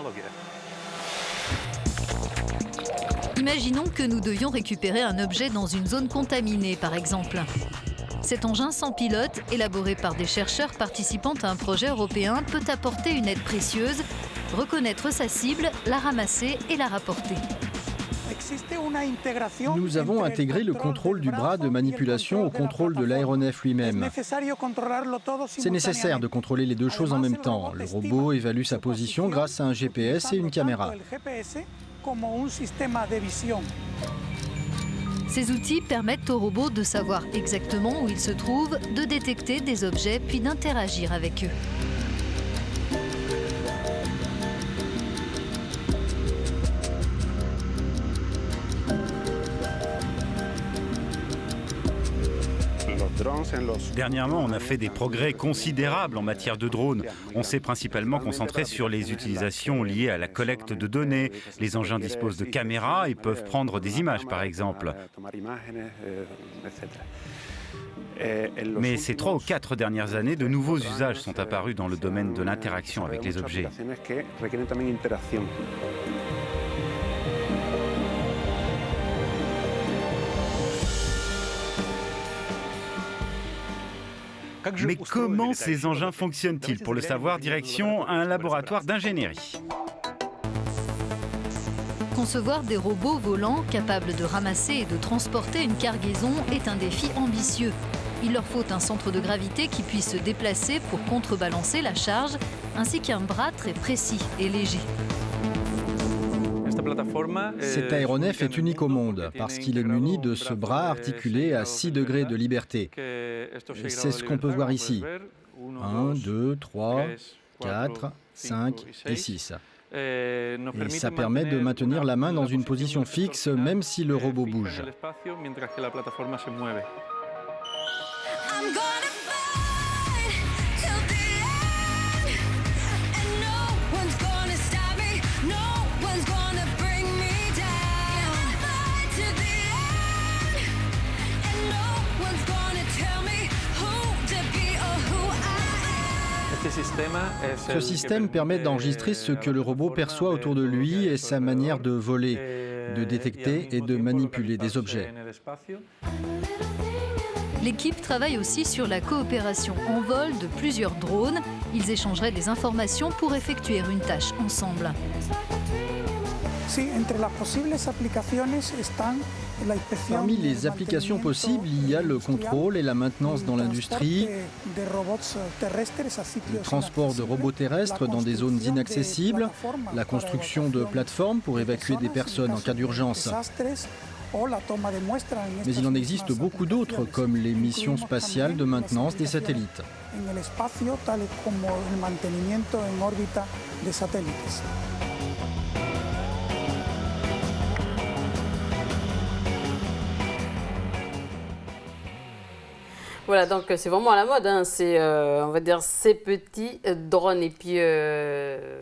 Imaginons que nous devions récupérer un objet dans une zone contaminée, par exemple. Cet engin sans pilote, élaboré par des chercheurs participant à un projet européen, peut apporter une aide précieuse, reconnaître sa cible, la ramasser et la rapporter.
Nous avons intégré le contrôle du bras de manipulation au contrôle de l'aéronef lui-même. C'est nécessaire de contrôler les deux choses en même temps. Le robot évalue sa position grâce à un GPS et une caméra.
Ces outils permettent au robot de savoir exactement où il se trouve, de détecter des objets puis d'interagir avec eux.
Dernièrement, on a fait des progrès considérables en matière de drones. On s'est principalement concentré sur les utilisations liées à la collecte de données. Les engins disposent de caméras et peuvent prendre des images, par exemple. Mais ces 3 ou 4 dernières années, de nouveaux usages sont apparus dans le domaine de l'interaction avec les objets. Mais comment ces engins fonctionnent-ils? Pour le savoir, direction un laboratoire d'ingénierie.
Concevoir des robots volants capables de ramasser et de transporter une cargaison est un défi ambitieux. Il leur faut un centre de gravité qui puisse se déplacer pour contrebalancer la charge, ainsi qu'un bras très précis et léger.
Cet aéronef est unique au monde parce qu'il est muni de ce bras articulé à 6 degrés de liberté. C'est ce qu'on peut voir ici. 1, 2, 3, 4, 5 et 6. Et ça permet de maintenir la main dans une position fixe même si le robot bouge. Ce système permet d'enregistrer ce que le robot perçoit autour de lui et sa manière de voler, de détecter et de manipuler des objets.
L'équipe travaille aussi sur la coopération en vol de plusieurs drones. Ils échangeraient des informations pour effectuer une tâche ensemble.
Parmi les applications possibles, il y a le contrôle et la maintenance dans l'industrie, le transport de robots terrestres dans des zones inaccessibles, la construction de plateformes pour évacuer des personnes en cas d'urgence. Mais il en existe beaucoup d'autres, comme les missions spatiales de maintenance des satellites.
Voilà, donc c'est vraiment à la mode, hein. C'est, on va dire, ces petits drones. Et puis,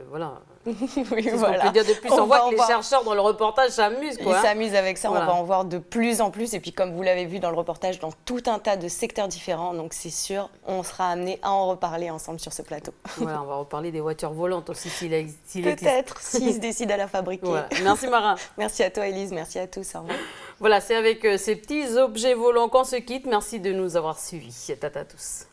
voilà.
Oui,
c'est
voilà.
ce qu'on peut dire de plus. On voit que les chercheurs dans le reportage s'amusent, quoi.
Ils s'amusent avec ça,
Voilà.
on va en voir de plus en plus. Et puis comme vous l'avez vu dans le reportage, dans tout un tas de secteurs différents. Donc c'est sûr, on sera amené à en reparler ensemble sur ce plateau.
Voilà, on va reparler des voitures volantes aussi s'il existe.
Peut-être, s'ils se décident à la fabriquer.
Voilà. Merci Mara.
Merci à toi Élise, merci à tous. Au revoir.
Voilà, c'est avec ces petits objets volants qu'on se quitte. Merci de nous avoir suivis. Tata à tous.